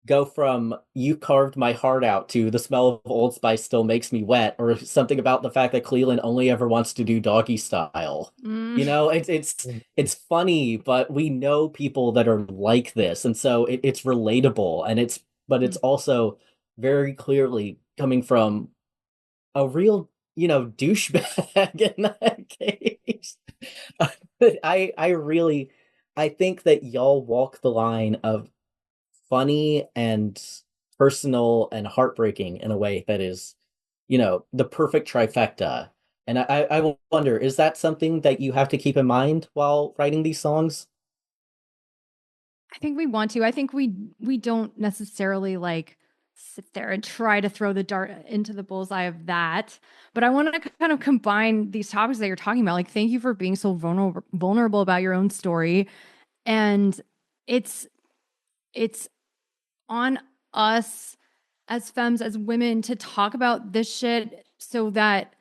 Speaker 2: go from "You Carved My Heart Out" to "The Smell of Old Spice Still Makes Me Wet," or something about the fact that Cleland only ever wants to do doggy style. It's funny, but we know people that are like this, and so it's relatable, and it's also very clearly coming from a real, douchebag in that case. But I think that y'all walk the line of funny and personal and heartbreaking in a way that is, the perfect trifecta. And I wonder, is that something that you have to keep in mind while writing these songs?
Speaker 3: I think we want to. I think we don't necessarily like sit there and try to throw the dart into the bullseye of that. But I want to kind of combine these topics that you're talking about. Like, thank you for being so vulnerable about your own story. And it's it's on us as femmes, as women, to talk about this shit so that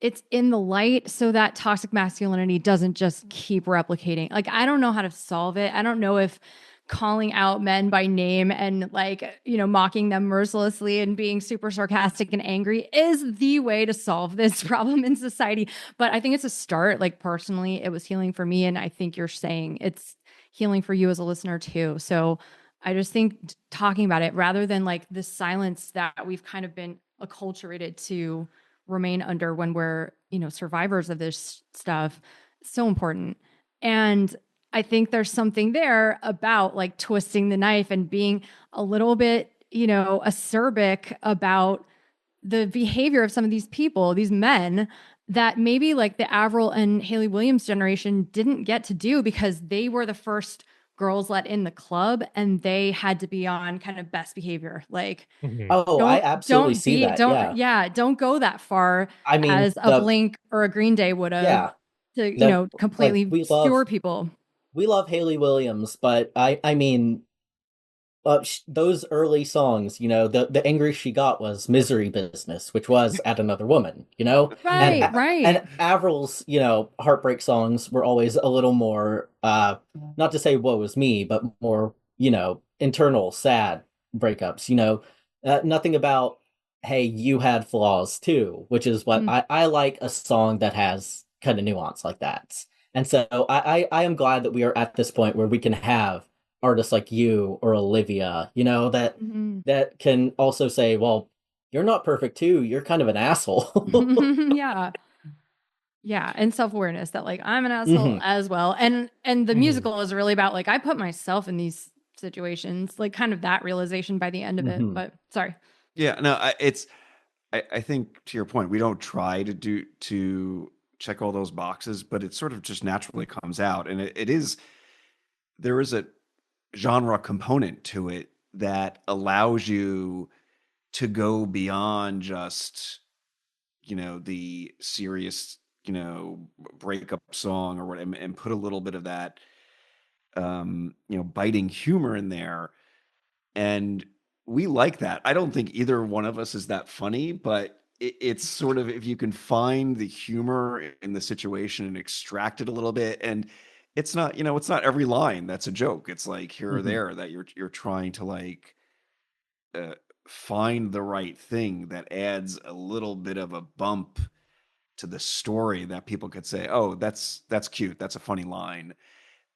Speaker 3: it's in the light, so that toxic masculinity doesn't just keep replicating. Like, I don't know how to solve it. I don't know if calling out men by name and, like, mocking them mercilessly and being super sarcastic and angry is the way to solve this problem in society. But I think it's a start. Like, personally, it was healing for me. And I think you're saying it's healing for you as a listener too. So I just think talking about it rather than like the silence that we've kind of been acculturated to remain under when we're, survivors of this stuff, so important. And I think there's something there about like twisting the knife and being a little bit, acerbic about the behavior of some of these people, these men, that maybe like the Avril and Haley Williams generation didn't get to do because they were the first girls let in the club and they had to be on kind of best behavior. Like,
Speaker 1: Mhm.
Speaker 2: Oh, I absolutely
Speaker 3: don't
Speaker 2: see
Speaker 3: be,
Speaker 2: that.
Speaker 3: don't,
Speaker 2: Yeah.
Speaker 3: yeah, don't go that far
Speaker 2: I mean,
Speaker 3: as a Blink or a Green Day would have
Speaker 2: yeah,
Speaker 3: to,
Speaker 2: that like
Speaker 3: completely skewer people.
Speaker 2: we love Haley Williams, but I mean, those early songs, the angry she got was "Misery Business," which was at another woman, and
Speaker 3: Right, right.
Speaker 2: and Avril's, heartbreak songs were always a little more, not to say woe is me, but more, internal, sad breakups. Nothing about hey, you had flaws too, which is what
Speaker 3: Mm.
Speaker 2: I like a song that has kind of nuance like that. And so I am glad that we are at this point where we can have artists like you or Olivia, that
Speaker 3: Mhm.
Speaker 2: that can also say, well, you're not perfect too. You're kind of an asshole.
Speaker 3: Yeah. Yeah, and self-awareness that like I'm an asshole
Speaker 2: Hmm.
Speaker 3: as well. And the
Speaker 1: Mhm.
Speaker 3: musical is really about like I put myself in these situations, like kind of that realization by the end of it.
Speaker 2: Hmm.
Speaker 3: But sorry.
Speaker 4: Yeah, no, I think to your point, we don't try to check all those boxes, but it sort of just naturally comes out, and it is there is a genre component to it that allows you to go beyond just the serious breakup song or what, and put a little bit of that biting humor in there. And we like that. I don't think either one of us is that funny, but it's sort of if you can find the humor in the situation and extract it a little bit. And it's not every line that's a joke. It's like here or
Speaker 2: Hmm.
Speaker 4: there that you're trying to like uh, find the right thing that adds a little bit of a bump to the story that people could say, "Oh, that's cute. That's a funny line."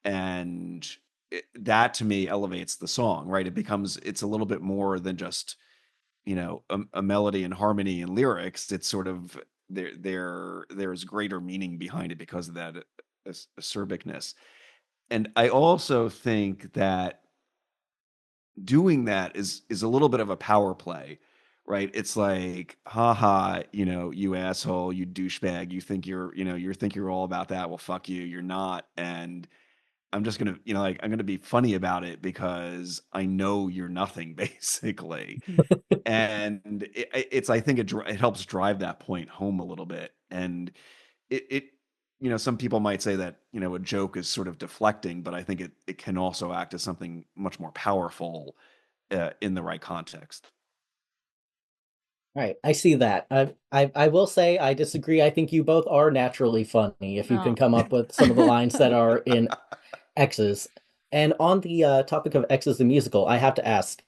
Speaker 4: And that to me elevates the song, right? It's a little bit more than just a melody and harmony and lyrics. It's sort of there's greater meaning behind it because of that acerbicness. And I also think that doing that is a little bit of a power play, right? It's like, haha, you asshole, you douchebag, you think you're all about that. Well, fuck you, you're not. And I'm just gonna, like, I'm gonna be funny about it because I know you're nothing, basically. And I think it helps drive that point home a little bit. And it some people might say that a joke is sort of deflecting, but I think it can also act as something much more powerful in the right context.
Speaker 2: Right, I see that. I will say I disagree. I think you both are naturally funny if you can
Speaker 3: No.
Speaker 2: come up with some of the lines that are in X's. And on the topic of X's the musical, I have to ask,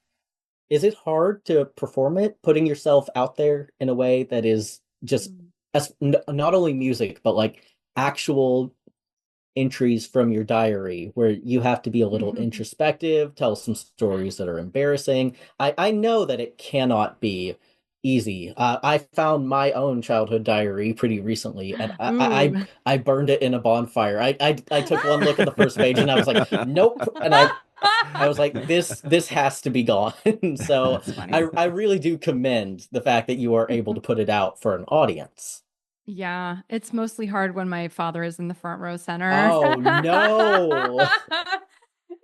Speaker 2: is it hard to perform it, putting yourself out there in a way that is just not only music, but like actual entries from your diary where you have to be a little introspective, tell some stories that are embarrassing. I know that it cannot be easy. I found my own childhood diary pretty recently, and
Speaker 3: Ooh.
Speaker 2: I burned it in a bonfire. I took one look at the first page, and I was like, nope. And I was like, this has to be gone. So
Speaker 3: That's funny.
Speaker 2: I really do commend the fact that you are able to put it out for an audience.
Speaker 3: Yeah, it's mostly hard when my father is in the front row center.
Speaker 2: Oh no.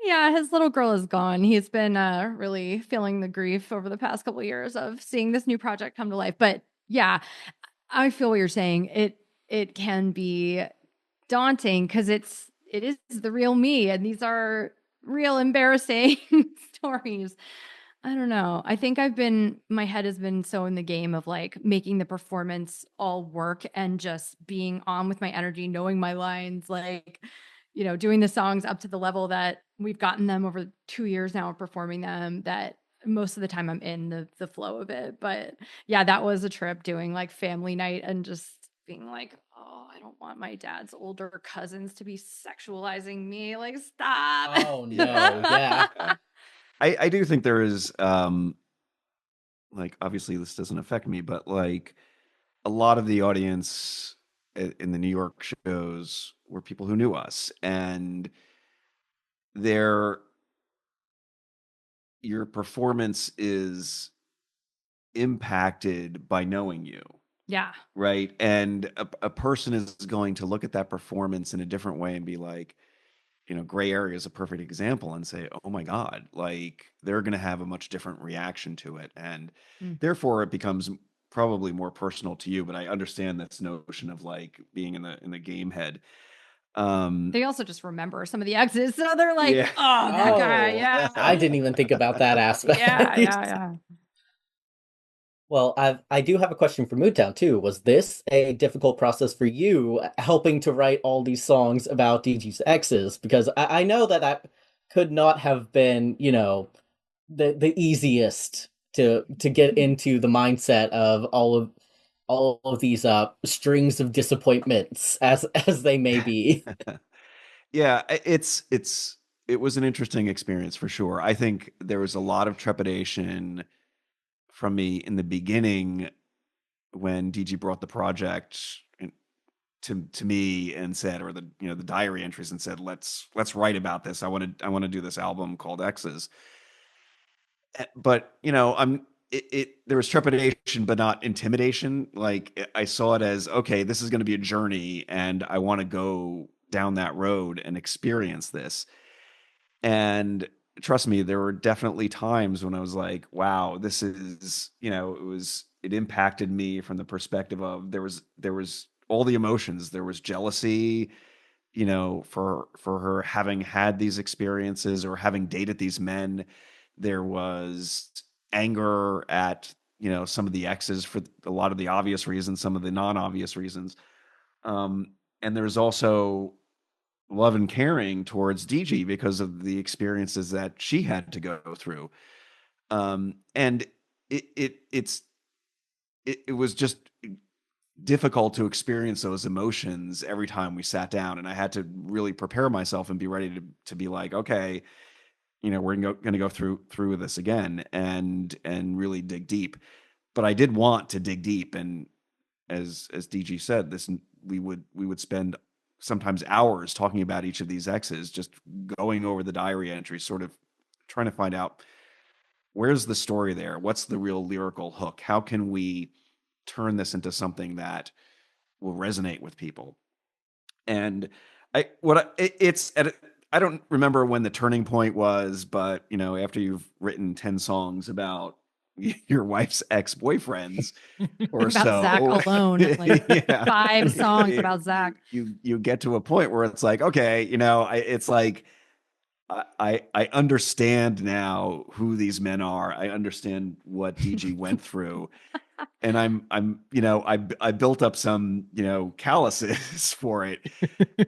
Speaker 3: Yeah, his little girl is gone. He's been really feeling the grief over the past couple of years of seeing this new project come to life. But yeah, I feel what you're saying. It can be daunting because it is the real me, and these are real embarrassing stories. I don't know. I think my head has been so in the game of like making the performance all work and just being on with my energy, knowing my lines, like, doing the songs up to the level that we've gotten them over 2 years now of performing them, that most of the time I'm in the flow of it. But yeah, that was a trip doing like family night and just being like, oh, I don't want my dad's older cousins to be sexualizing me. Like, stop.
Speaker 2: Oh no. Yeah.
Speaker 4: I do think there is like, obviously this doesn't affect me, but like a lot of the audience in the New York shows were people who knew us, and their your performance is impacted by knowing you,
Speaker 3: Yeah.
Speaker 4: right? And a person is going to look at that performance in a different way and be like, Gray Area is a perfect example, and say, oh my God, like they're going to have a much different reaction to it. And
Speaker 3: Mm.
Speaker 4: therefore it becomes probably more personal to you. But I understand this notion of like being in the game head.
Speaker 3: They also just remember some of the exes, so they're like,
Speaker 4: Yeah.
Speaker 3: "Oh, that guy,
Speaker 2: Oh,
Speaker 3: yeah,
Speaker 2: I didn't even think about that aspect.
Speaker 3: yeah."
Speaker 2: Well, I do have a question for Moodtown too. Was this a difficult process for you helping to write all these songs about DG's exes? Because I know that that could not have been, the easiest to get into the mindset of all of these strings of disappointments as they may be.
Speaker 4: Yeah, it was an interesting experience for sure. I think there was a lot of trepidation from me in the beginning when DG brought the project to me and said, or the diary entries, and said, let's write about this. I want to do this album called Exes. But there was trepidation, but not intimidation. Like I saw it as, okay, this is going to be a journey, and I want to go down that road and experience this. And trust me, there were definitely times when I was like, wow, this is, it impacted me from the perspective of there was all the emotions. There was jealousy, for her having had these experiences or having dated these men. There was anger at, some of the exes for a lot of the obvious reasons, some of the non-obvious reasons. And there's also love and caring towards DG because of the experiences that she had to go through. And it was just difficult to experience those emotions every time we sat down, and I had to really prepare myself and be ready to be like, okay, we're going to go through this again and really dig deep. But I did want to dig deep, and as DG said, we would spend sometimes hours talking about each of these exes, just going over the diary entries, sort of trying to find out where's the story there, what's the real lyrical hook, how can we turn this into something that will resonate with people. And I don't remember when the turning point was, but after you've written 10 songs about your wife's ex-boyfriends or
Speaker 3: About Zach
Speaker 4: so,
Speaker 3: alone, like
Speaker 4: yeah,
Speaker 3: 5 songs about Zach.
Speaker 4: you get to a point where it's like, okay, it's like I understand now who these men are. I understand what DG went through, and I built up some calluses for it.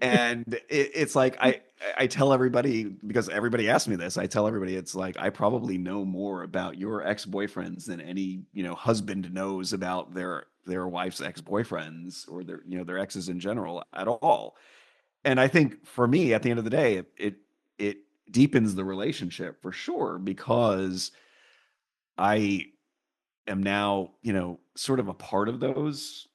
Speaker 4: And it's like I tell everybody, because everybody asks me this, I tell everybody, it's like I probably know more about your ex-boyfriends than any husband knows about their wife's ex-boyfriends, or their exes in general at all. And I think for me, at the end of the day, it deepens the relationship for sure, because I am now, sort of a part of those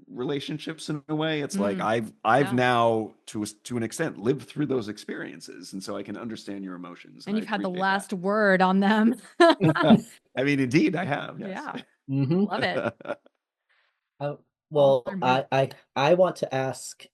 Speaker 4: relationships in a way. It's like I've
Speaker 3: yeah.
Speaker 4: now to an extent lived through those experiences, and so I can understand your emotions,
Speaker 3: And
Speaker 4: I
Speaker 3: you've had the
Speaker 4: appreciate
Speaker 3: last word on them.
Speaker 4: that. I mean, indeed, I have. Yes.
Speaker 3: Yeah.
Speaker 2: Mm-hmm.
Speaker 3: Love it.
Speaker 2: Well,
Speaker 3: All are
Speaker 2: I want to ask,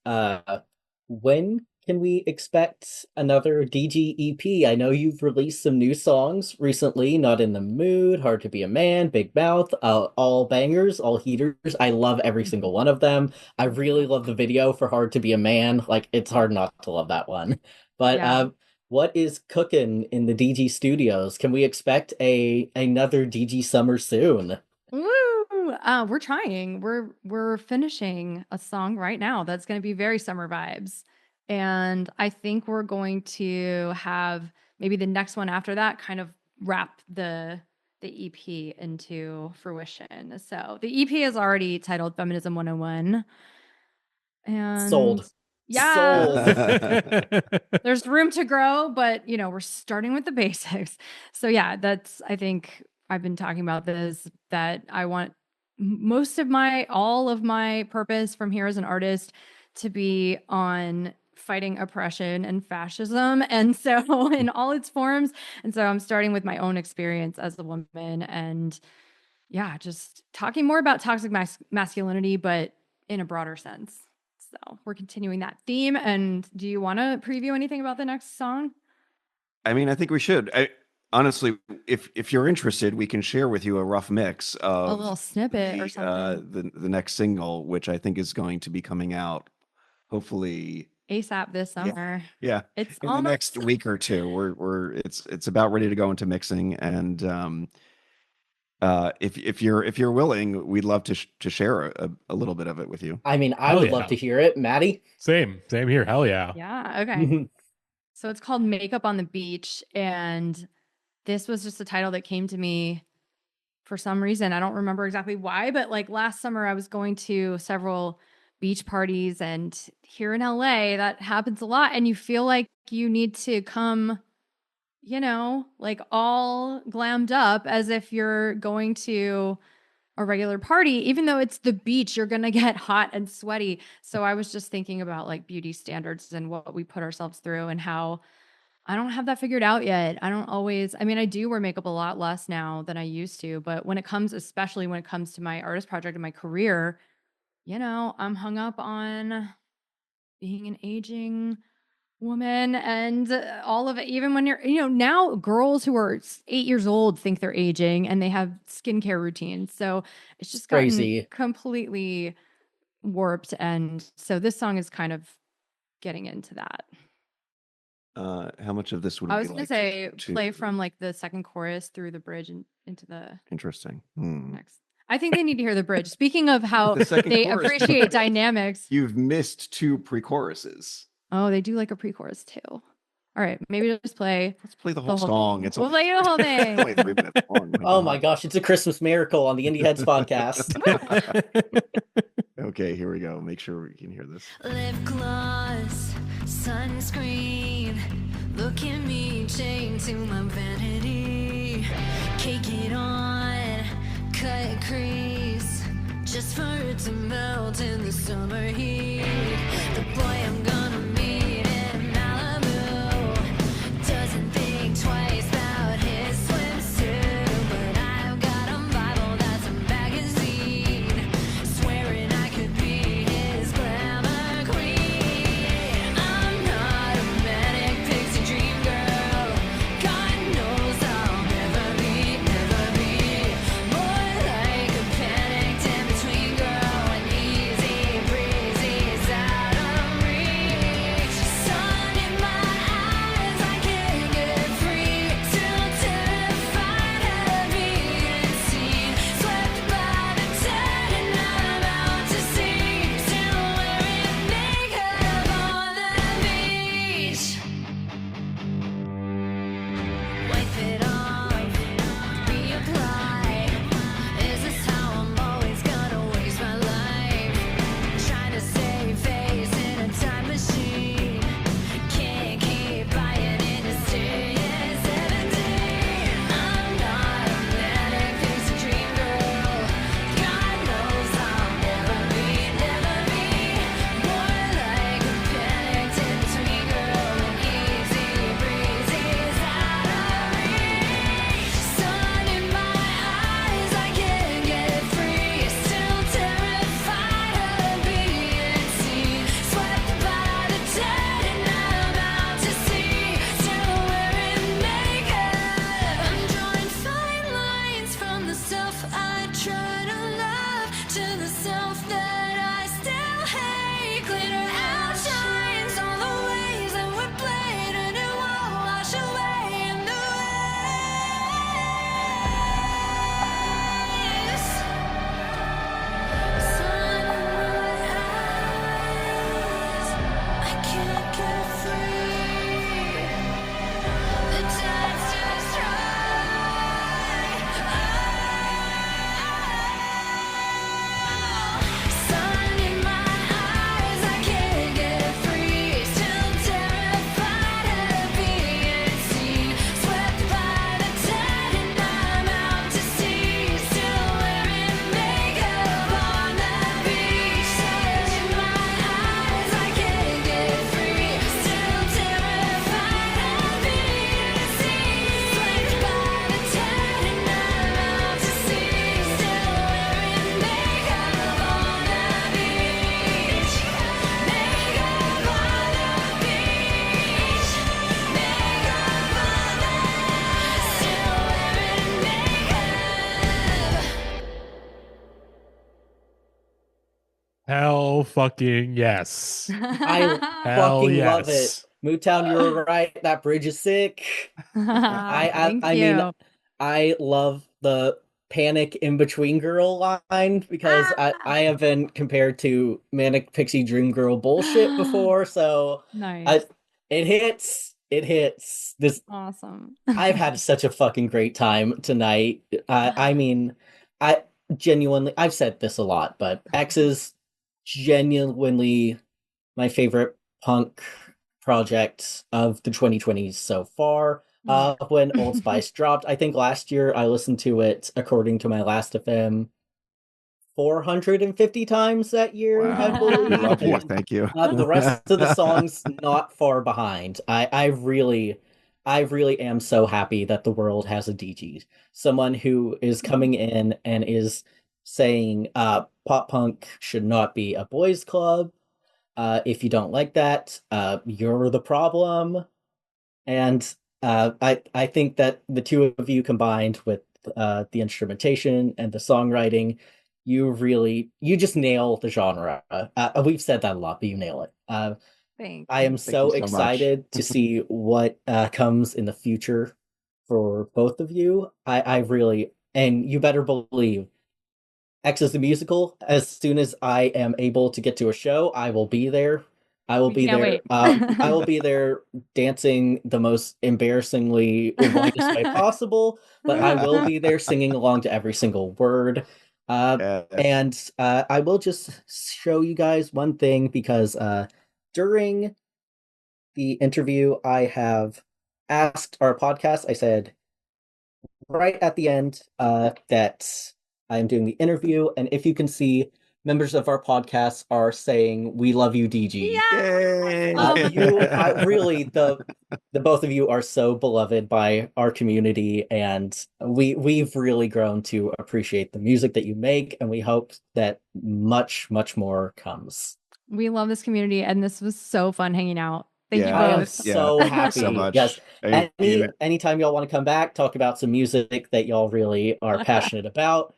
Speaker 2: when can we expect another DG EP? I know you've released some new songs recently, Not in the Mood, Hard to Be a Man, Big Mouth, all bangers, all heaters. I love every single one of them. I really love the video for Hard to Be a Man. Like, it's hard not to love that one. But
Speaker 3: Yeah.
Speaker 2: what is cooking in the DG studios? Can we expect another DG summer soon?
Speaker 3: Woo! We're trying. We're finishing a song right now that's going to be very summer vibes. And I think we're going to have maybe the next one after that kind of wrap the EP into fruition. So the EP is already titled Feminism 101. And
Speaker 2: Sold.
Speaker 3: yeah,
Speaker 2: Sold.
Speaker 3: there's room to grow, but we're starting with the basics. So yeah, I think I've been talking about this, that I want all of my purpose from here as an artist to be on fighting oppression and fascism. And so in all its forms. And so I'm starting with my own experience as a woman, and yeah, just talking more about toxic masculinity, but in a broader sense. So we're continuing that theme. And do you want to preview anything about the next song?
Speaker 4: I mean, I think we should. Honestly, if you're interested, we can share with you a rough mix of
Speaker 3: A little snippet or something.
Speaker 4: the next single, which I think is going to be coming out hopefully
Speaker 3: ASAP this summer.
Speaker 4: Yeah,
Speaker 3: It's
Speaker 4: in
Speaker 3: almost
Speaker 4: the next week or two. It's about ready to go into mixing, and if you're willing, we'd love to share a little bit of it with you.
Speaker 2: I mean, I
Speaker 1: Hell
Speaker 2: would
Speaker 1: yeah.
Speaker 2: love to hear it. Matty?
Speaker 1: Same here. Hell yeah.
Speaker 3: Yeah. Okay. So it's called Makeup on the Beach. And this was just a title that came to me for some reason. I don't remember exactly why, but like last summer, I was going to several beach parties, and here in LA, that happens a lot. And you feel like you need to come, like all glammed up as if you're going to a regular party. Even though it's the beach, you're going to get hot and sweaty. So I was just thinking about like beauty standards and what we put ourselves through, and how I don't have that figured out yet. I do wear makeup a lot less now than I used to, but especially when it comes to my artist project and my career, I'm hung up on being an aging woman, and all of it. Even when you're, now girls who are 8 years old think they're aging, and they have skincare routines. So it's just gotten
Speaker 2: Crazy.
Speaker 3: completely warped. And so this song is kind of getting into that.
Speaker 4: How much of this would
Speaker 3: I
Speaker 4: we
Speaker 3: was going
Speaker 4: like
Speaker 3: to say
Speaker 4: to
Speaker 3: play from like the second chorus through the bridge and into the
Speaker 4: Interesting.
Speaker 3: next. I think they need to hear the bridge. Speaking of how
Speaker 4: The second
Speaker 3: they
Speaker 4: chorus.
Speaker 3: appreciate dynamics.
Speaker 4: You've missed 2 pre-choruses.
Speaker 3: Oh, they do like a pre-chorus too. All right, maybe just play.
Speaker 4: Let's play the whole
Speaker 3: whole
Speaker 4: song.
Speaker 3: thing.
Speaker 4: It's
Speaker 3: We'll
Speaker 4: only,
Speaker 3: play the whole thing.
Speaker 4: only 3 minutes long.
Speaker 2: Oh my gosh, it's a Christmas miracle on the Indieheads podcast.
Speaker 4: Okay, here we go. Make sure we can hear this.
Speaker 5: Lip gloss, sunscreen. Look at me, chained to my vanity. Cake it on, cut crease, just for it to melt in the summer heat. The boy I'm gonna meet in Malibu doesn't think twice about his swimsuit, but I've got a Bible that's a magazine, swearing I could be his glamour queen. I'm not a manic pixie dream girl. God knows I'll never be more like a panicked in between girl. An easy breezy is out of reach.
Speaker 1: Hell fucking yes.
Speaker 2: I
Speaker 1: Hell
Speaker 2: fucking love it.
Speaker 1: yes.
Speaker 2: MoodTown, you were right. That bridge is sick.
Speaker 3: Thank
Speaker 2: I
Speaker 3: you.
Speaker 2: mean, I love the panic in between girl line because I have been compared to Manic Pixie Dream Girl bullshit before, so
Speaker 3: Nice.
Speaker 2: it hits. It hits. This
Speaker 3: Awesome.
Speaker 2: I've had such a fucking great time tonight. I mean, I genuinely I've said this a lot, but X is genuinely my favorite punk project of the 2020s so far. When Old Spice dropped, I think last year I listened to it, according to my last FM, 450 times that year, I
Speaker 4: Wow. We
Speaker 2: believe.
Speaker 4: love you.
Speaker 2: And
Speaker 4: Thank you.
Speaker 2: the rest of the songs not far behind. I really am so happy that the world has a DG. Someone who is coming in and is saying pop punk should not be a boys club. If you don't like that, you're the problem. And I think that the two of you combined with the instrumentation and the songwriting, you just nail the genre. We've said that a lot, but you nail it.
Speaker 3: Thanks.
Speaker 2: I am
Speaker 4: Thank you
Speaker 2: so
Speaker 4: so much.
Speaker 2: excited to see what comes in the future for both of you. I really, and you better believe X is the musical. As soon as I am able to get to a show, I will be there. I will
Speaker 3: We
Speaker 2: be
Speaker 3: can't
Speaker 2: there.
Speaker 3: wait.
Speaker 2: I will be there dancing the most embarrassingly whitest way possible, but I will be there singing along to every single word.
Speaker 4: Yes.
Speaker 2: And I will just show you guys one thing because during the interview, I have asked our podcast, I said, right at the end that I am doing the interview, and if you can see, members of our podcast are saying, "We love you, DG."
Speaker 4: Yay!
Speaker 2: Really, the both of you are so beloved by our community, and we've really grown to appreciate the music that you make, and we hope that much more comes.
Speaker 3: We love this community, and this was so fun hanging out. Thank you
Speaker 4: Yeah.
Speaker 2: I am
Speaker 3: both.
Speaker 2: so
Speaker 4: Thank you
Speaker 2: happy.
Speaker 4: so much.
Speaker 2: Yes.
Speaker 4: I mean,
Speaker 2: Anytime y'all want to come back, talk about some music that y'all really are passionate about,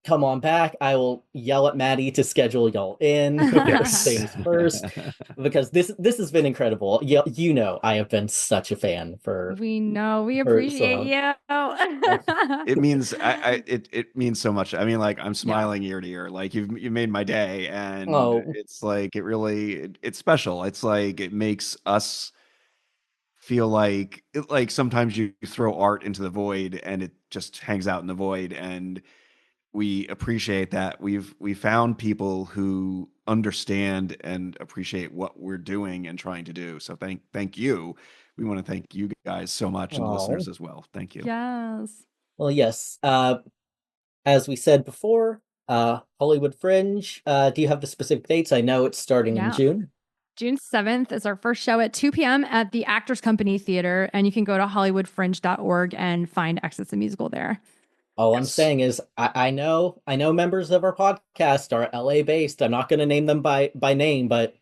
Speaker 2: come on back. I will yell at Matty to schedule y'all in
Speaker 1: Yes.
Speaker 2: things first because this has been incredible. You know, I have been such a fan for
Speaker 3: We know. We
Speaker 2: for
Speaker 3: appreciate
Speaker 2: so
Speaker 3: you.
Speaker 4: it means it means so much. I mean, like I'm smiling ear to ear. Like you made my day, and
Speaker 2: Oh.
Speaker 4: it's like it's special. It's like it makes us feel like sometimes you throw art into the void and it just hangs out in the void, and we appreciate that we found people who understand and appreciate what we're doing and trying to do. So thank you. We want to thank you guys so much, and the
Speaker 2: Oh.
Speaker 4: listeners as well. Thank you.
Speaker 3: Yes.
Speaker 2: Well, yes. As we said before, Hollywood Fringe. Do you have the specific dates? I know it's starting in
Speaker 3: Yeah.
Speaker 2: June.
Speaker 3: June 7th is our first show at 2 p.m. at the Actors Company Theater, and you can go to hollywoodfringe.org and find Exits the Musical there.
Speaker 2: All I'm
Speaker 4: Yes.
Speaker 2: saying is I know members of our podcast are LA based. I'm not going to name them by name, but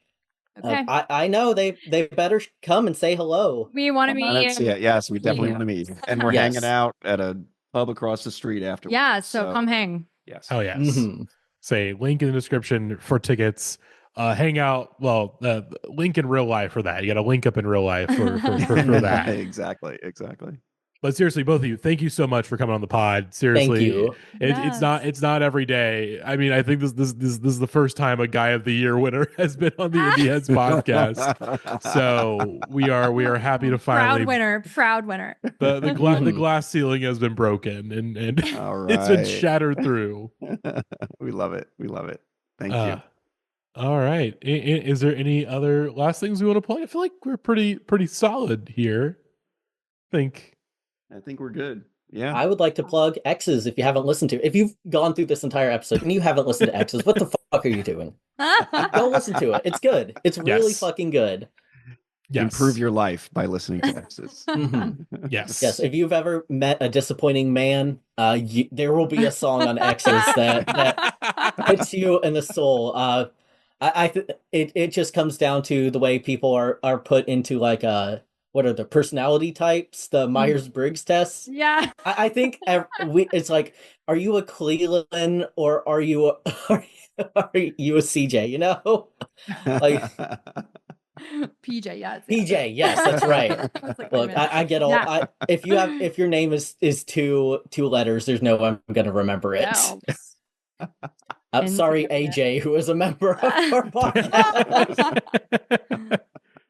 Speaker 3: Okay.
Speaker 2: I know they better come and say hello.
Speaker 3: We want to
Speaker 4: Come on
Speaker 3: meet
Speaker 4: and see
Speaker 3: you.
Speaker 4: it. Yes, we definitely
Speaker 3: you.
Speaker 4: want to meet. And we're
Speaker 2: Yes.
Speaker 4: hanging out at a pub across the street afterwards.
Speaker 3: Yeah, so come hang.
Speaker 4: Yes.
Speaker 1: Hell yes.
Speaker 2: Mhm.
Speaker 1: Say link in the description for tickets. Hang out. Well, link in real life for that. You got to link up in real life for that.
Speaker 4: Exactly.
Speaker 1: But seriously, both of you, thank you so much for coming on the pod. Seriously,
Speaker 2: Thank you.
Speaker 1: It's not every day. I mean, I think this is the first time a Guy of the Year winner has been on the Indieheads podcast. So we are happy to finally
Speaker 3: Proud winner.
Speaker 1: the glass ceiling has been broken and
Speaker 4: All
Speaker 1: it's been
Speaker 4: right.
Speaker 1: shattered through.
Speaker 4: We love it. Thank you.
Speaker 1: All right. Is there any other last things we want to plug? I feel like we're pretty solid here.
Speaker 4: I think we're good. Yeah.
Speaker 2: I would like to plug EXES if you haven't listened to. If you've gone through this entire episode and you haven't listened to EXES, what the fuck are you doing? Go listen to it. It's good. It's really
Speaker 1: Yes.
Speaker 2: fucking good.
Speaker 1: Yes.
Speaker 4: Improve your life by listening to EXES.
Speaker 2: Mhm.
Speaker 1: Yes.
Speaker 2: Yes, if you've ever met a disappointing man, there will be a song on EXES that hits you in the soul. It just comes down to the way people are put into like what are the personality types, the Myers-Briggs tests.
Speaker 3: Yeah.
Speaker 2: I think it's like, are you a Cleveland or are you Are you a CJ? You know, like
Speaker 3: PJ, yes.
Speaker 2: PJ. Yes, that's right.
Speaker 3: I was like, wait a
Speaker 2: Look,
Speaker 3: minute.
Speaker 2: I get all.
Speaker 3: Yeah.
Speaker 2: If your name is two letters, there's no way I'm gonna remember it.
Speaker 3: No.
Speaker 2: I'm sorry,
Speaker 3: Insignificant.
Speaker 2: AJ, who is a member of our podcast.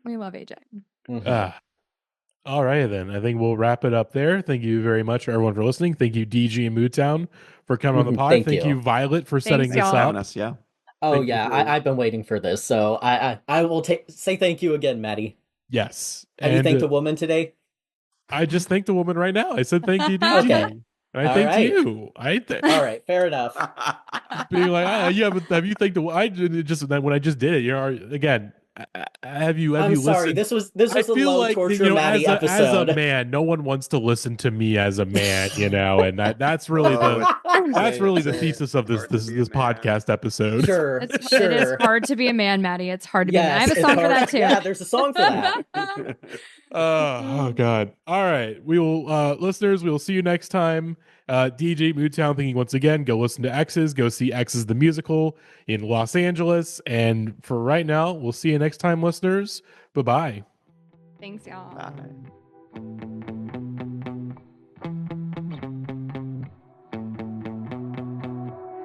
Speaker 3: We love AJ.
Speaker 2: Mhm.
Speaker 1: Ah. All right, then. I think we'll wrap it up there. Thank you very much, everyone, for listening. Thank you, DG and MoodTown, for coming on the pod.
Speaker 2: Thank you.
Speaker 1: Violet, for setting
Speaker 3: Thanks,
Speaker 1: this
Speaker 3: y'all.
Speaker 1: up.
Speaker 4: Having us, yeah.
Speaker 2: Oh
Speaker 1: Thank you
Speaker 2: yeah,
Speaker 1: for-
Speaker 2: I've been waiting for this, so I will say thank you again, Maddie.
Speaker 1: Yes.
Speaker 2: Have you
Speaker 1: And,
Speaker 2: thanked a woman today?
Speaker 1: I just thanked the woman right now. I said thank you, DG.
Speaker 2: Okay.
Speaker 1: And I
Speaker 2: All
Speaker 1: thanked
Speaker 2: right.
Speaker 1: you.
Speaker 2: All right, fair enough.
Speaker 1: Being like, have you thanked the? I just when I just did it. You're again. Have you
Speaker 2: I'm sorry.
Speaker 1: listened?
Speaker 2: This was
Speaker 1: I
Speaker 2: a
Speaker 1: feel
Speaker 2: low
Speaker 1: like,
Speaker 2: torture Maddie
Speaker 1: as
Speaker 2: episode.
Speaker 1: a man, no one wants to listen to me as a man, and that's really the thesis of this podcast episode.
Speaker 2: Sure,
Speaker 3: It is
Speaker 2: sure.
Speaker 3: hard to be a man, Maddie. It's hard to be a man. I
Speaker 2: Yes,
Speaker 3: have a
Speaker 2: it's
Speaker 3: song for
Speaker 2: hard.
Speaker 3: that too.
Speaker 2: Yeah, there's a song for that.
Speaker 1: Oh God. All right. We will listeners, we will see you next time. DJ MoodTown thinking once again, go listen to EXES, go see EXES the musical in Los Angeles. And for right now, we'll see you next time, listeners. Bye-bye.
Speaker 3: Thanks, y'all.
Speaker 4: Bye.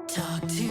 Speaker 5: Talk to